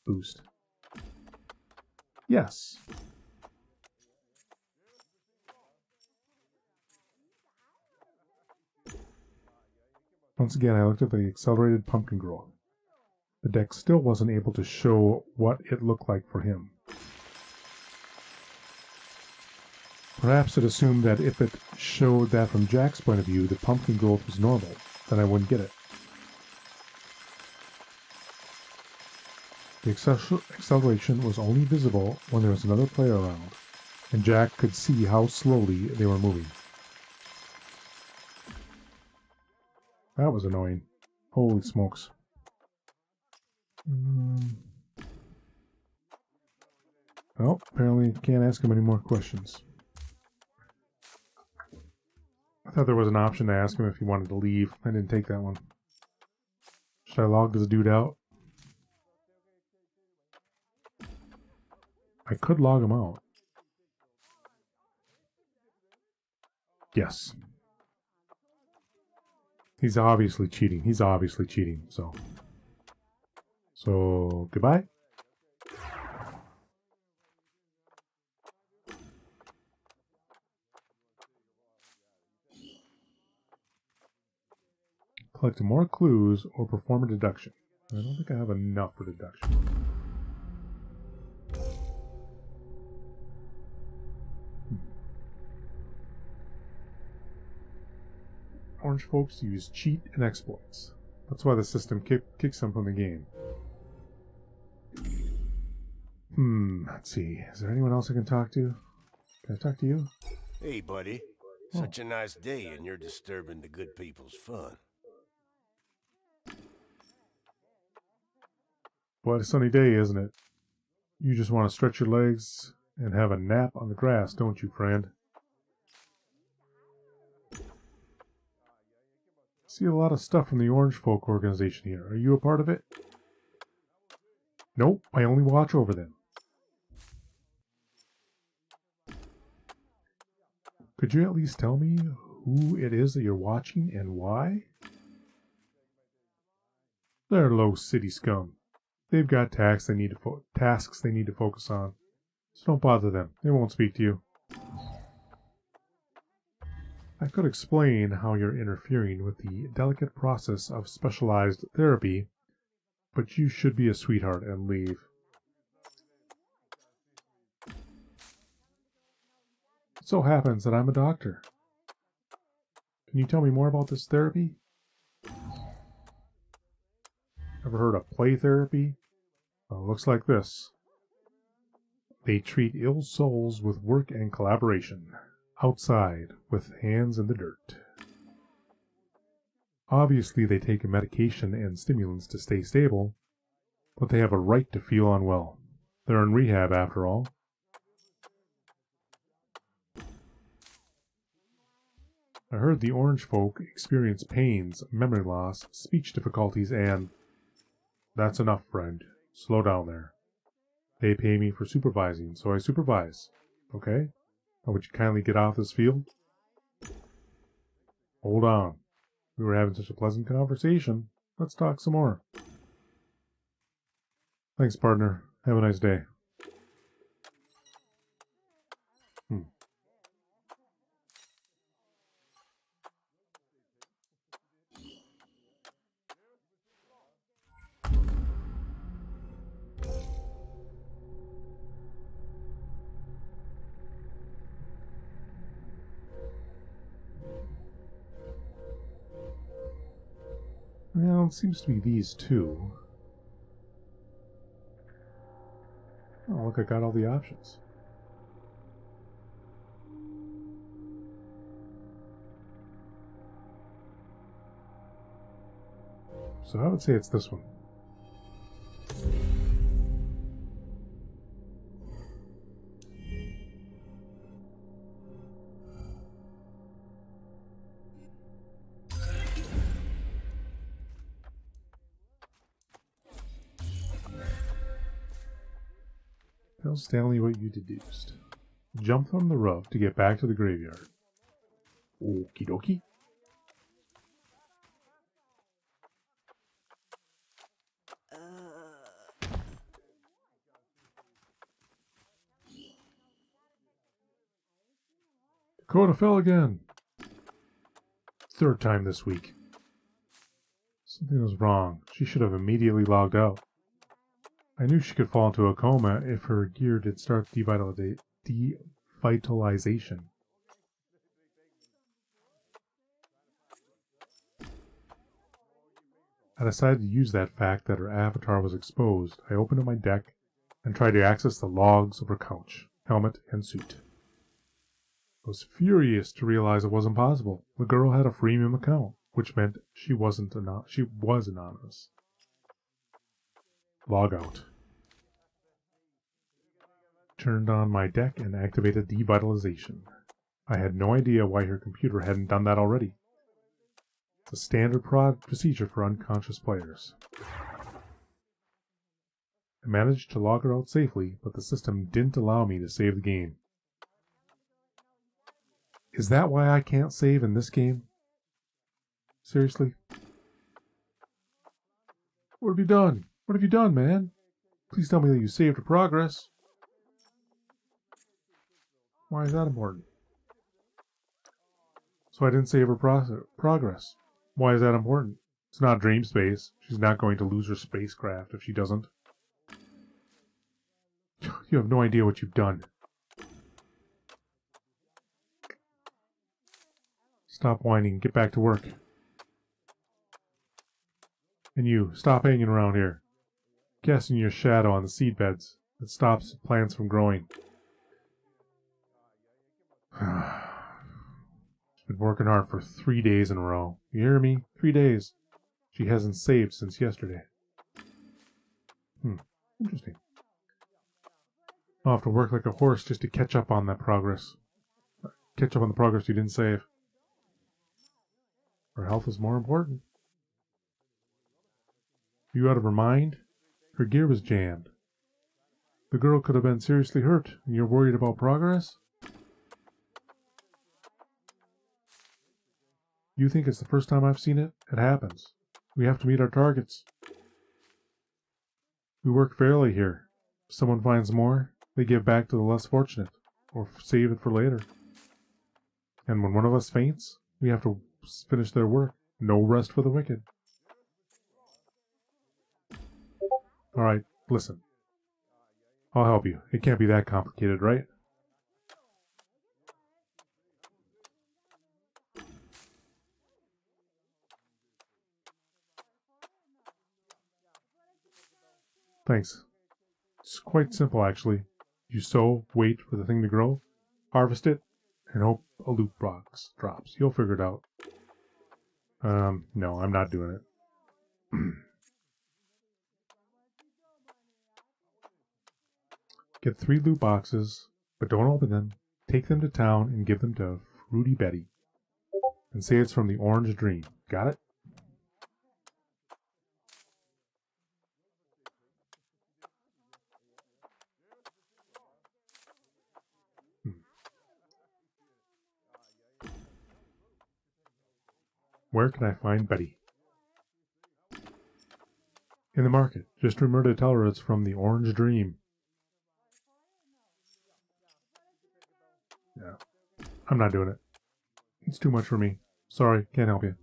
boost? Yes. Once again, I looked at the accelerated pumpkin growth. The deck still wasn't able to show what it looked like for him. Perhaps it assumed that if it showed that from Jack's point of view, the pumpkin growth was normal, then I wouldn't get it. The acceleration was only visible when there was another player around, and Jack could see how slowly they were moving. That was annoying. Holy smokes. Well, apparently can't ask him any more questions. I thought there was an option to ask him if he wanted to leave. I didn't take that one. Should I log this dude out? I could log him out. Yes. He's obviously cheating. He's obviously cheating, so goodbye. Collect more clues or perform a deduction. I don't think I have enough for deduction. Orange folks use cheat and exploits. That's why the system kicks them from the game. Let's see. Is there anyone else I can talk to? Can I talk to you? Hey, buddy. Such a nice day, and you're disturbing the good people's fun. What a sunny day, isn't it? You just want to stretch your legs and have a nap on the grass, don't you, friend? See a lot of stuff from the Orange Folk organization here. Are you a part of it? Nope, I only watch over them. Could you at least tell me who it is that you're watching and why? They're low city scum. They've got tasks they need to focus on. So don't bother them. They won't speak to you. I could explain how you're interfering with the delicate process of specialized therapy, but you should be a sweetheart and leave. It so happens that I'm a doctor. Can you tell me more about this therapy? Ever heard of play therapy? Well, it looks like this. They treat ill souls with work and collaboration. Outside, with hands in the dirt. Obviously, they take medication and stimulants to stay stable, but they have a right to feel unwell. They're in rehab, after all. I heard the Orange folk experience pains, memory loss, speech difficulties, and... That's enough, friend. Slow down there. They pay me for supervising, so I supervise. Okay? Now would you kindly get off this field? Hold on. We were having such a pleasant conversation. Let's talk some more. Thanks, partner. Have a nice day. Well, it seems to be these two. Oh, look, I got all the options. So I would say it's this one. Tell Stanley what you deduced. Jump from the roof to get back to the graveyard. Okie dokie. Dakota fell again. Third time this week. Something was wrong. She should have immediately logged out. I knew she could fall into a coma if her gear did start devitalization. I decided to use that fact that her avatar was exposed. I opened up my deck and tried to access the logs of her couch, helmet, and suit. I was furious to realize it wasn't possible. The girl had a freemium account, which meant she was anonymous. Log out. Turned on my deck and activated devitalization. I had no idea why her computer hadn't done that already. It's a standard procedure for unconscious players. I managed to log her out safely, but the system didn't allow me to save the game. Is that why I can't save in this game? Seriously? What have you done? What have you done, man? Please tell me that you saved her progress. Why is that important? So I didn't save her progress. Why is that important? It's not dream space. She's not going to lose her spacecraft if she doesn't. You have no idea what you've done. Stop whining. Get back to work. And you, stop hanging around here. Casting your shadow on the seed beds. It stops plants from growing. She's been working hard for 3 days in a row. You hear me? 3 days. She hasn't saved since yesterday. Interesting. I'll have to work like a horse just to catch up on that progress. Catch up on the progress you didn't save. Her health is more important. Are you out of her mind? Her gear was jammed. The girl could have been seriously hurt, and you're worried about progress? You think it's the first time I've seen it? It happens. We have to meet our targets. We work fairly here. If someone finds more, they give back to the less fortunate, or save it for later. And when one of us faints, we have to finish their work. No rest for the wicked. Alright, listen. I'll help you. It can't be that complicated, right? Thanks. It's quite simple, actually. You sow, wait for the thing to grow, harvest it, and hope a loot box drops. You'll figure it out. No, I'm not doing it. Get 3 loot boxes, but don't open them. Take them to town and give them to Fruity Betty. And say it's from the Orange Dream. Got it? Where can I find Betty? In the market. Just remember to tell her it's from the Orange Dream. Yeah. I'm not doing it. It's too much for me. Sorry, can't help you.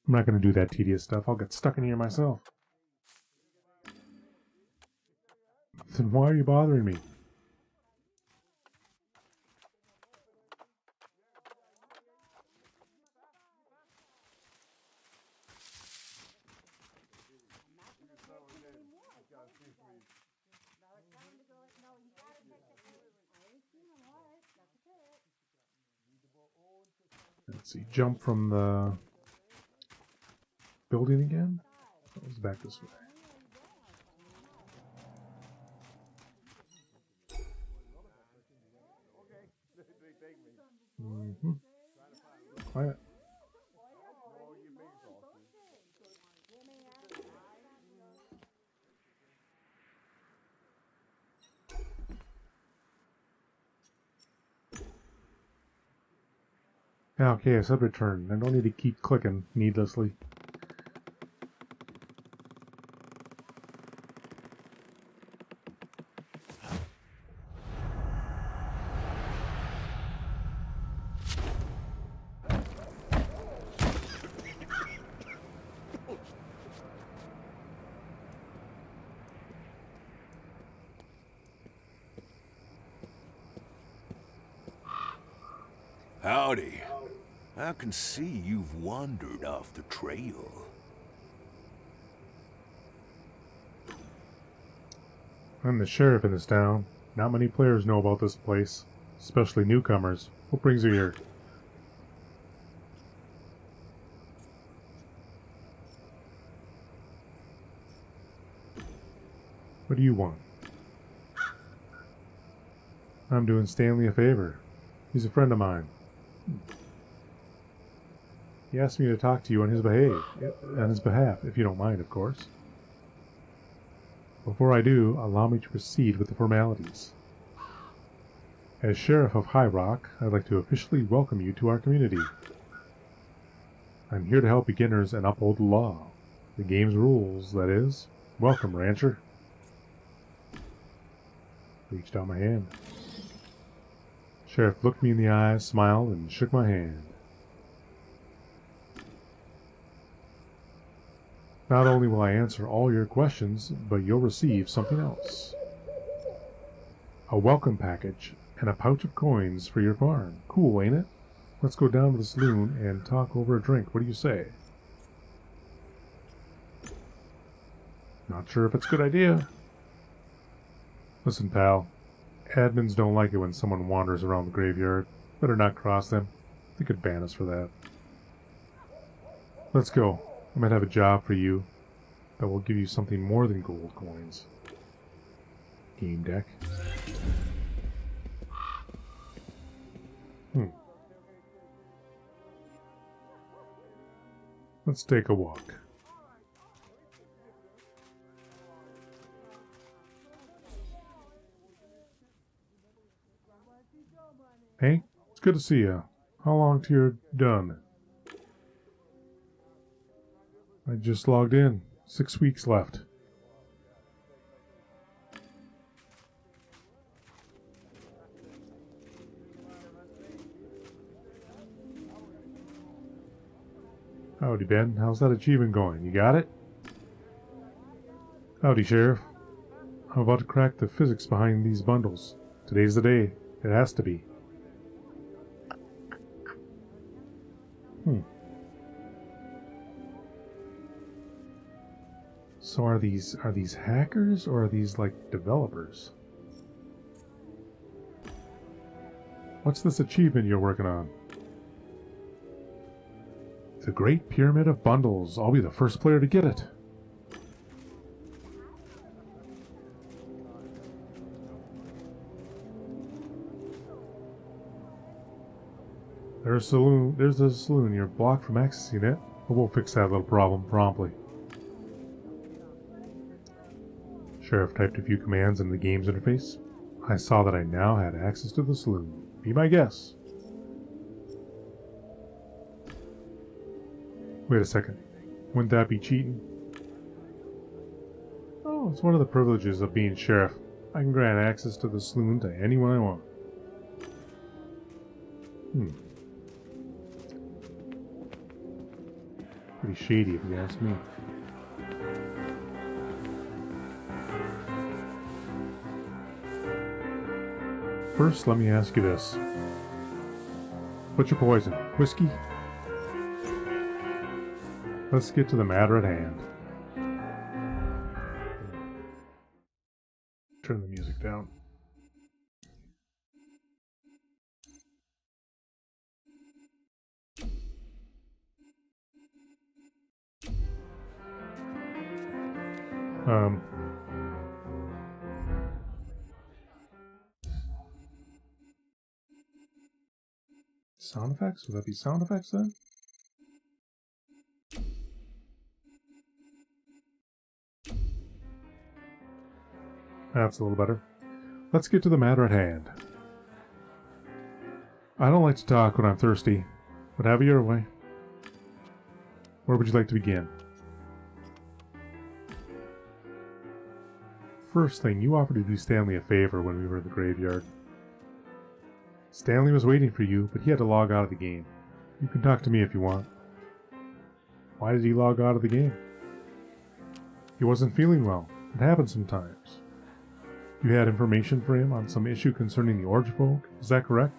I'm not going to do that tedious stuff. I'll get stuck in here myself. Then why are you bothering me? Let's see, jump from the building again? Let's back this way. Quiet. Yeah, okay, I said return. I don't need to keep clicking needlessly. Howdy. I can see you've wandered off the trail. I'm the sheriff in this town. Not many players know about this place, especially newcomers. What brings you here? What do you want? I'm doing Stanley a favor. He's a friend of mine. He asked me to talk to you on his behalf, if you don't mind, of course. Before I do, allow me to proceed with the formalities. As Sheriff of High Rock, I'd like to officially welcome you to our community. I'm here to help beginners and uphold the law. The game's rules, that is. Welcome, Rancher. Reached out my hand. Sheriff looked me in the eye, smiled, and shook my hand. Not only will I answer all your questions, but you'll receive something else. A welcome package and a pouch of coins for your farm. Cool, ain't it? Let's go down to the saloon and talk over a drink. What do you say? Not sure if it's a good idea. Listen, pal. Admins don't like it when someone wanders around the graveyard. Better not cross them. They could ban us for that. Let's go. I might have a job for you that will give you something more than gold coins. Gamedec. Let's take a walk. Hey, it's good to see you. How long till you're done? I just logged in. 6 weeks left. Howdy, Ben. How's that achievement going? You got it? Howdy, Sheriff. I'm about to crack the physics behind these bundles. Today's the day. It has to be. So are these hackers or are these like developers? What's this achievement you're working on? The Great Pyramid of Bundles. I'll be the first player to get it. There's the saloon. You're blocked from accessing it, but we'll fix that little problem promptly. Sheriff typed a few commands in the game's interface. I saw that I now had access to the saloon. Be my guest. Wait a second. Wouldn't that be cheating? Oh, it's one of the privileges of being sheriff. I can grant access to the saloon to anyone I want. Pretty shady if you ask me. First, let me ask you this. What's your poison? Whiskey? Let's get to the matter at hand. Turn the music down. Sound effects? Would that be sound effects then? That's a little better. Let's get to the matter at hand. I don't like to talk when I'm thirsty, but have it your way. Where would you like to begin? First thing, you offered to do Stanley a favor when we were in the graveyard. Stanley was waiting for you, but he had to log out of the game. You can talk to me if you want. Why did he log out of the game? He wasn't feeling well. It happens sometimes. You had information for him on some issue concerning the Orge folk, is that correct?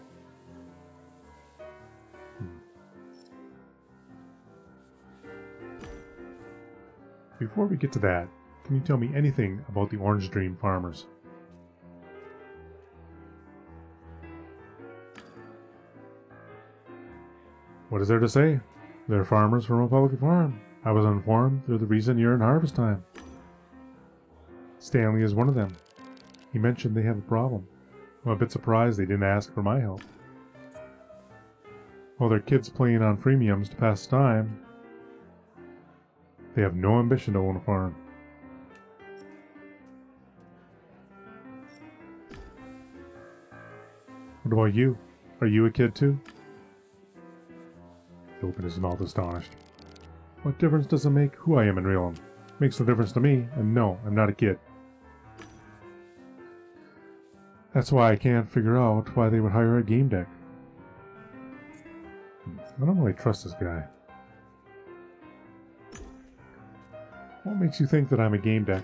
Before we get to that, can you tell me anything about the Orange Dream farmers? What is there to say? They're farmers from a public farm. I was informed they're the reason you're in harvest time. Stanley is one of them. He mentioned they have a problem. I'm a bit surprised they didn't ask for my help. While their kids playing on freemiums to pass the time, they have no ambition to own a farm. What about you? Are you a kid too? He opened his mouth astonished. What difference does it make who I am in Realm? Makes no difference to me, and no, I'm not a kid. That's why I can't figure out why they would hire a Gamedec. I don't really trust this guy. What makes you think that I'm a Gamedec?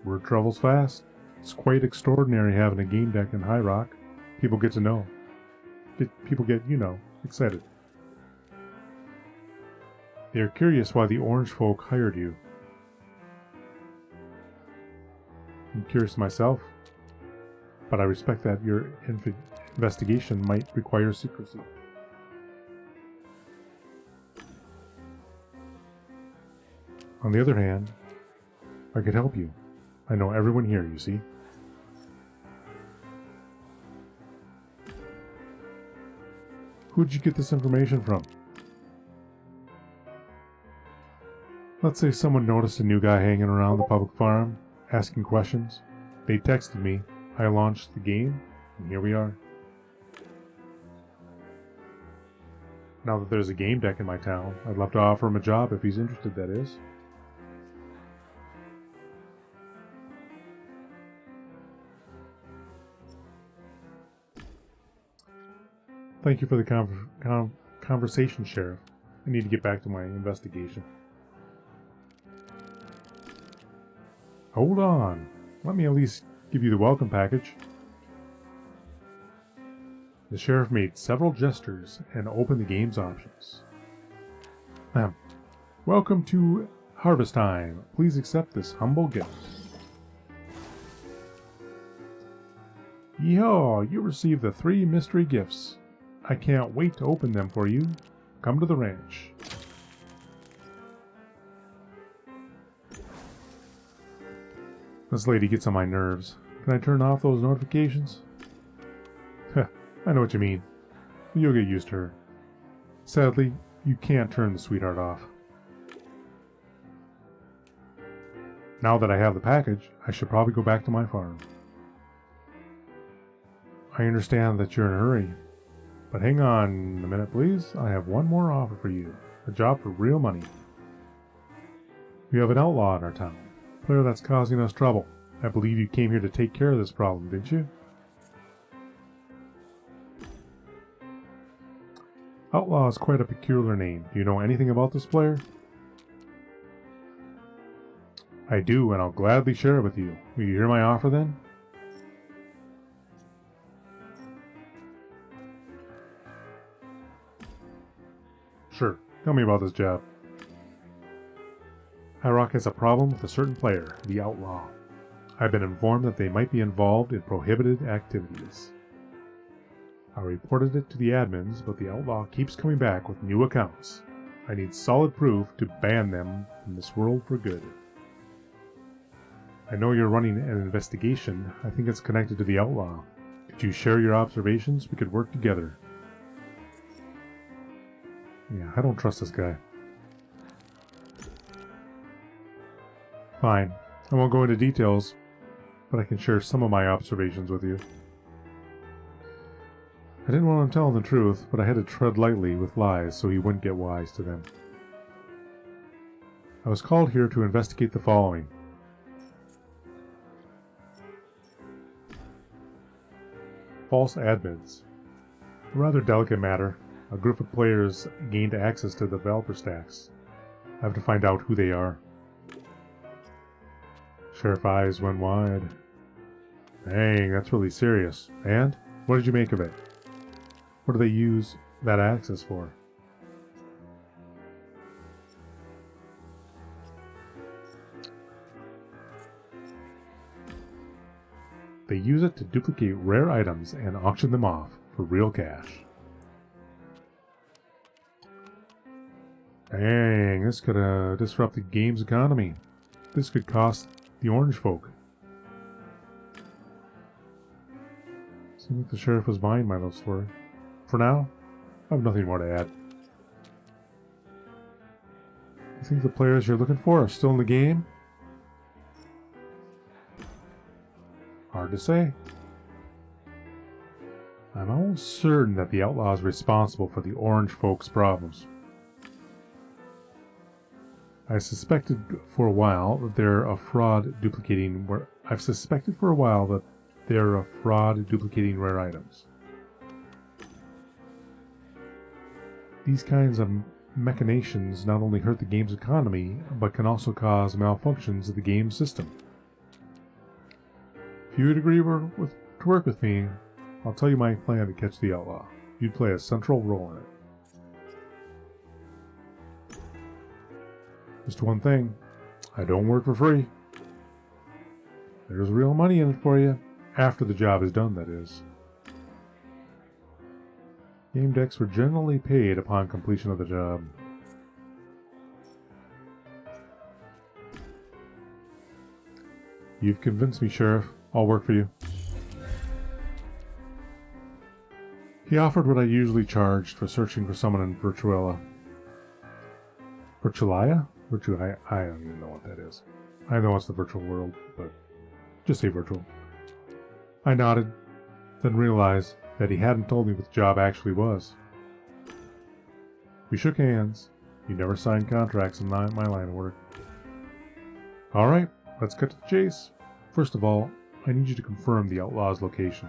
Word travels fast. It's quite extraordinary having a Gamedec in High Rock. People get to know. People get, excited. They are curious why the Orange folk hired you. I'm curious myself, but I respect that your investigation might require secrecy. On the other hand, I could help you. I know everyone here, you see. Who'd you get this information from? Let's say someone noticed a new guy hanging around the public farm, asking questions. They texted me, I launched the game, and here we are. Now that there's a Gamedec in my town, I'd love to offer him a job if he's interested, that is. Thank you for the conversation, Sheriff. I need to get back to my investigation. Hold on. Let me at least give you the welcome package. The Sheriff made several gestures and opened the game's options. Welcome to Harvest Time. Please accept this humble gift. Yeehaw! You received the 3 mystery gifts. I can't wait to open them for you. Come to the ranch. This lady gets on my nerves. Can I turn off those notifications? Heh, I know what you mean. You'll get used to her. Sadly, you can't turn the sweetheart off. Now that I have the package, I should probably go back to my farm. I understand that you're in a hurry. But hang on a minute, please. I have one more offer for you. A job for real money. We have an outlaw in our town. A player that's causing us trouble. I believe you came here to take care of this problem, didn't you? Outlaw is quite a peculiar name. Do you know anything about this player? I do, and I'll gladly share it with you. Will you hear my offer then? Sure. Tell me about this job. High Rock has a problem with a certain player, the Outlaw. I've been informed that they might be involved in prohibited activities. I reported it to the admins, but the Outlaw keeps coming back with new accounts. I need solid proof to ban them from this world for good. I know you're running an investigation. I think it's connected to the Outlaw. Could you share your observations? We could work together. Yeah, I don't trust this guy. Fine. I won't go into details, but I can share some of my observations with you. I didn't want him telling the truth, but I had to tread lightly with lies so he wouldn't get wise to them. I was called here to investigate the following. False admins. A rather delicate matter. A group of players gained access to the developer stacks. I have to find out who they are. Sheriff eyes went wide. Dang, that's really serious. And? What did you make of it? What do they use that access for? They use it to duplicate rare items and auction them off for real cash. Dang, this could disrupt the game's economy. This could cost the orange folk. Seems like the sheriff was behind my little story. For now, I have nothing more to add. You think the players you're looking for are still in the game? Hard to say. I'm almost certain that the outlaw is responsible for the orange folks' problems. I suspected for a while that they're a fraud duplicating rare items. These kinds of machinations not only hurt the game's economy, but can also cause malfunctions of the game system. If you would agree to work with me, I'll tell you my plan to catch the outlaw. You'd play a central role in it. Just one thing, I don't work for free. There's real money in it for you, after the job is done, that is. Game decks were generally paid upon completion of the job. You've convinced me, Sheriff. I'll work for you. He offered what I usually charged for searching for someone in Virtuella. Virtualia? I don't even know what that is. I know it's the virtual world, but just say virtual. I nodded, then realized that he hadn't told me what the job actually was. We shook hands. He never signed contracts in my line of work. Alright, let's cut to the chase. First of all, I need you to confirm the outlaw's location.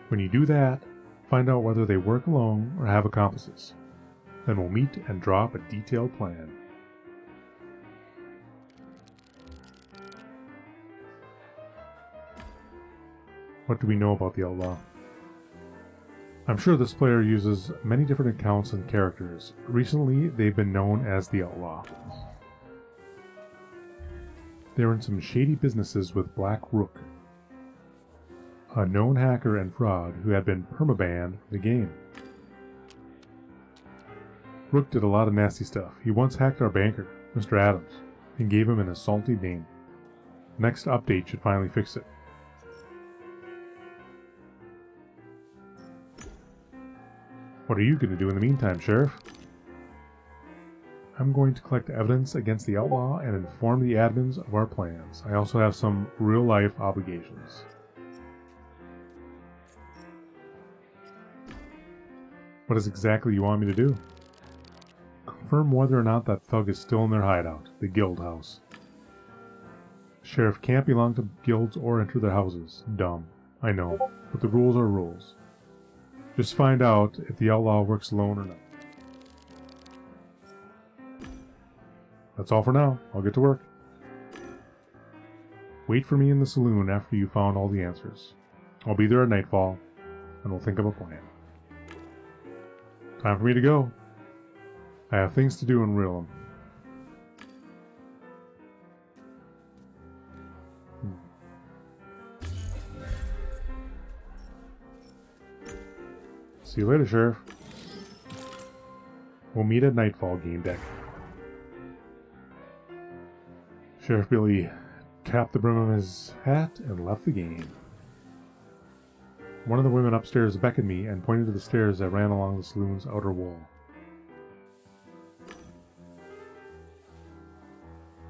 When you do that, find out whether they work alone or have accomplices. Then we'll meet and draw up a detailed plan. What do we know about the outlaw? I'm sure this player uses many different accounts and characters. Recently, they've been known as the outlaw. They're in some shady businesses with Black Rook, a known hacker and fraud who had been permabanned from the game. Rook did a lot of nasty stuff. He once hacked our banker, Mr. Adams, and gave him an insulting name. The next update should finally fix it. What are you going to do in the meantime, Sheriff? I'm going to collect evidence against the outlaw and inform the admins of our plans. I also have some real-life obligations. What is exactly you want me to do? Confirm whether or not that thug is still in their hideout, the guild house. The sheriff can't belong to guilds or enter their houses. Dumb. I know, but the rules are rules. Just find out if the outlaw works alone or not. That's all for now. I'll get to work. Wait for me in the saloon after you found all the answers. I'll be there at nightfall, and we'll think of a plan. Time for me to go. I have things to do in Realm. See you later, Sheriff. We'll meet at nightfall, Gamedec. Sheriff Billy tapped the brim of his hat and left the game. One of the women upstairs beckoned me and pointed to the stairs that ran along the saloon's outer wall.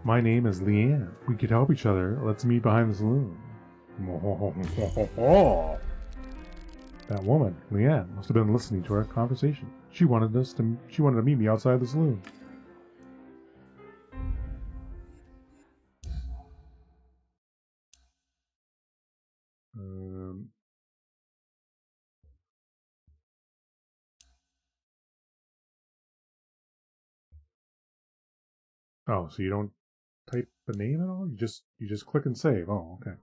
My name is Leanne. We could help each other. Let's meet behind the saloon. That woman, Leanne, must have been listening to our conversation. She wanted to meet me outside the saloon. Oh, so you don't type the name at all? You just click and save. Oh, okay.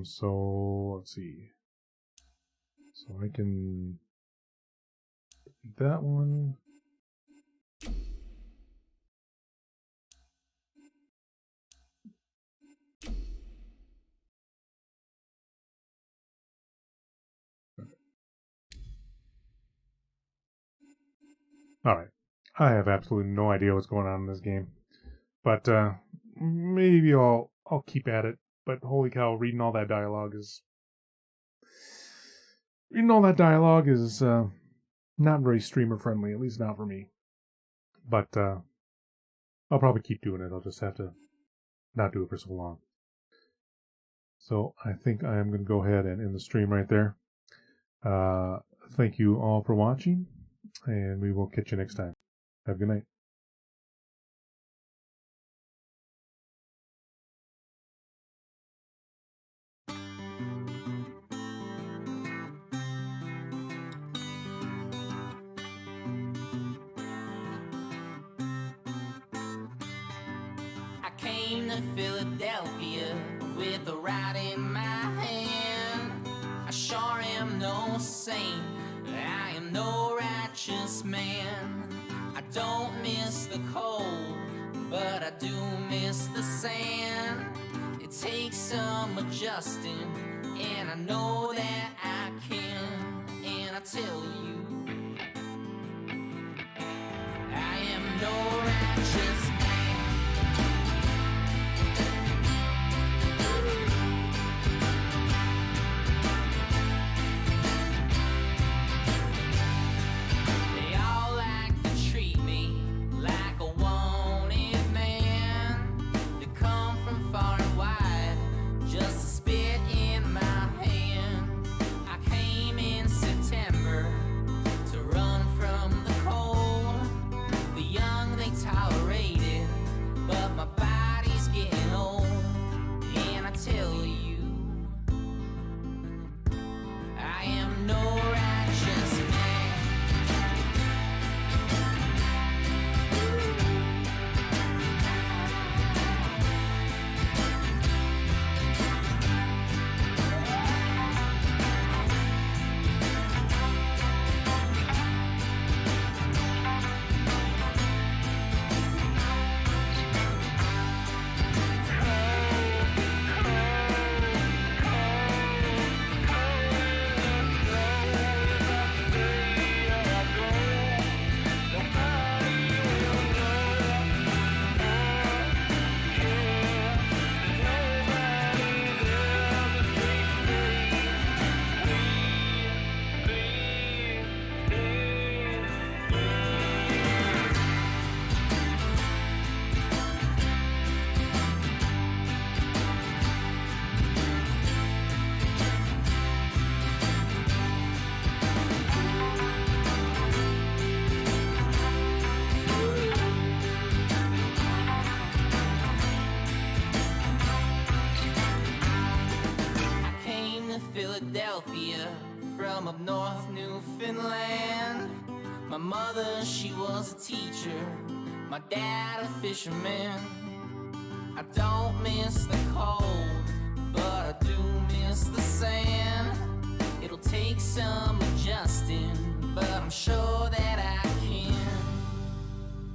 So let's see. So I can delete that one. Alright. I have absolutely no idea what's going on in this game. But maybe I'll keep at it. But holy cow, reading all that dialogue is not very streamer friendly, at least not for me. But I'll probably keep doing it. I'll just have to not do it for so long. So I think I am going to go ahead and end the stream right there. Thank you all for watching, and we will catch you next time. Have a good night. I came to Philadelphia with a rod in my hand. I sure am no saint, I am no righteous man. I don't miss the cold, but I do miss the sand. It takes some adjusting, and I know that I can. And I tell you, I am no righteous man. Philadelphia from up north Newfoundland. My mother, she was a teacher, my dad a fisherman. I don't miss the cold, but I do miss the sand. It'll take some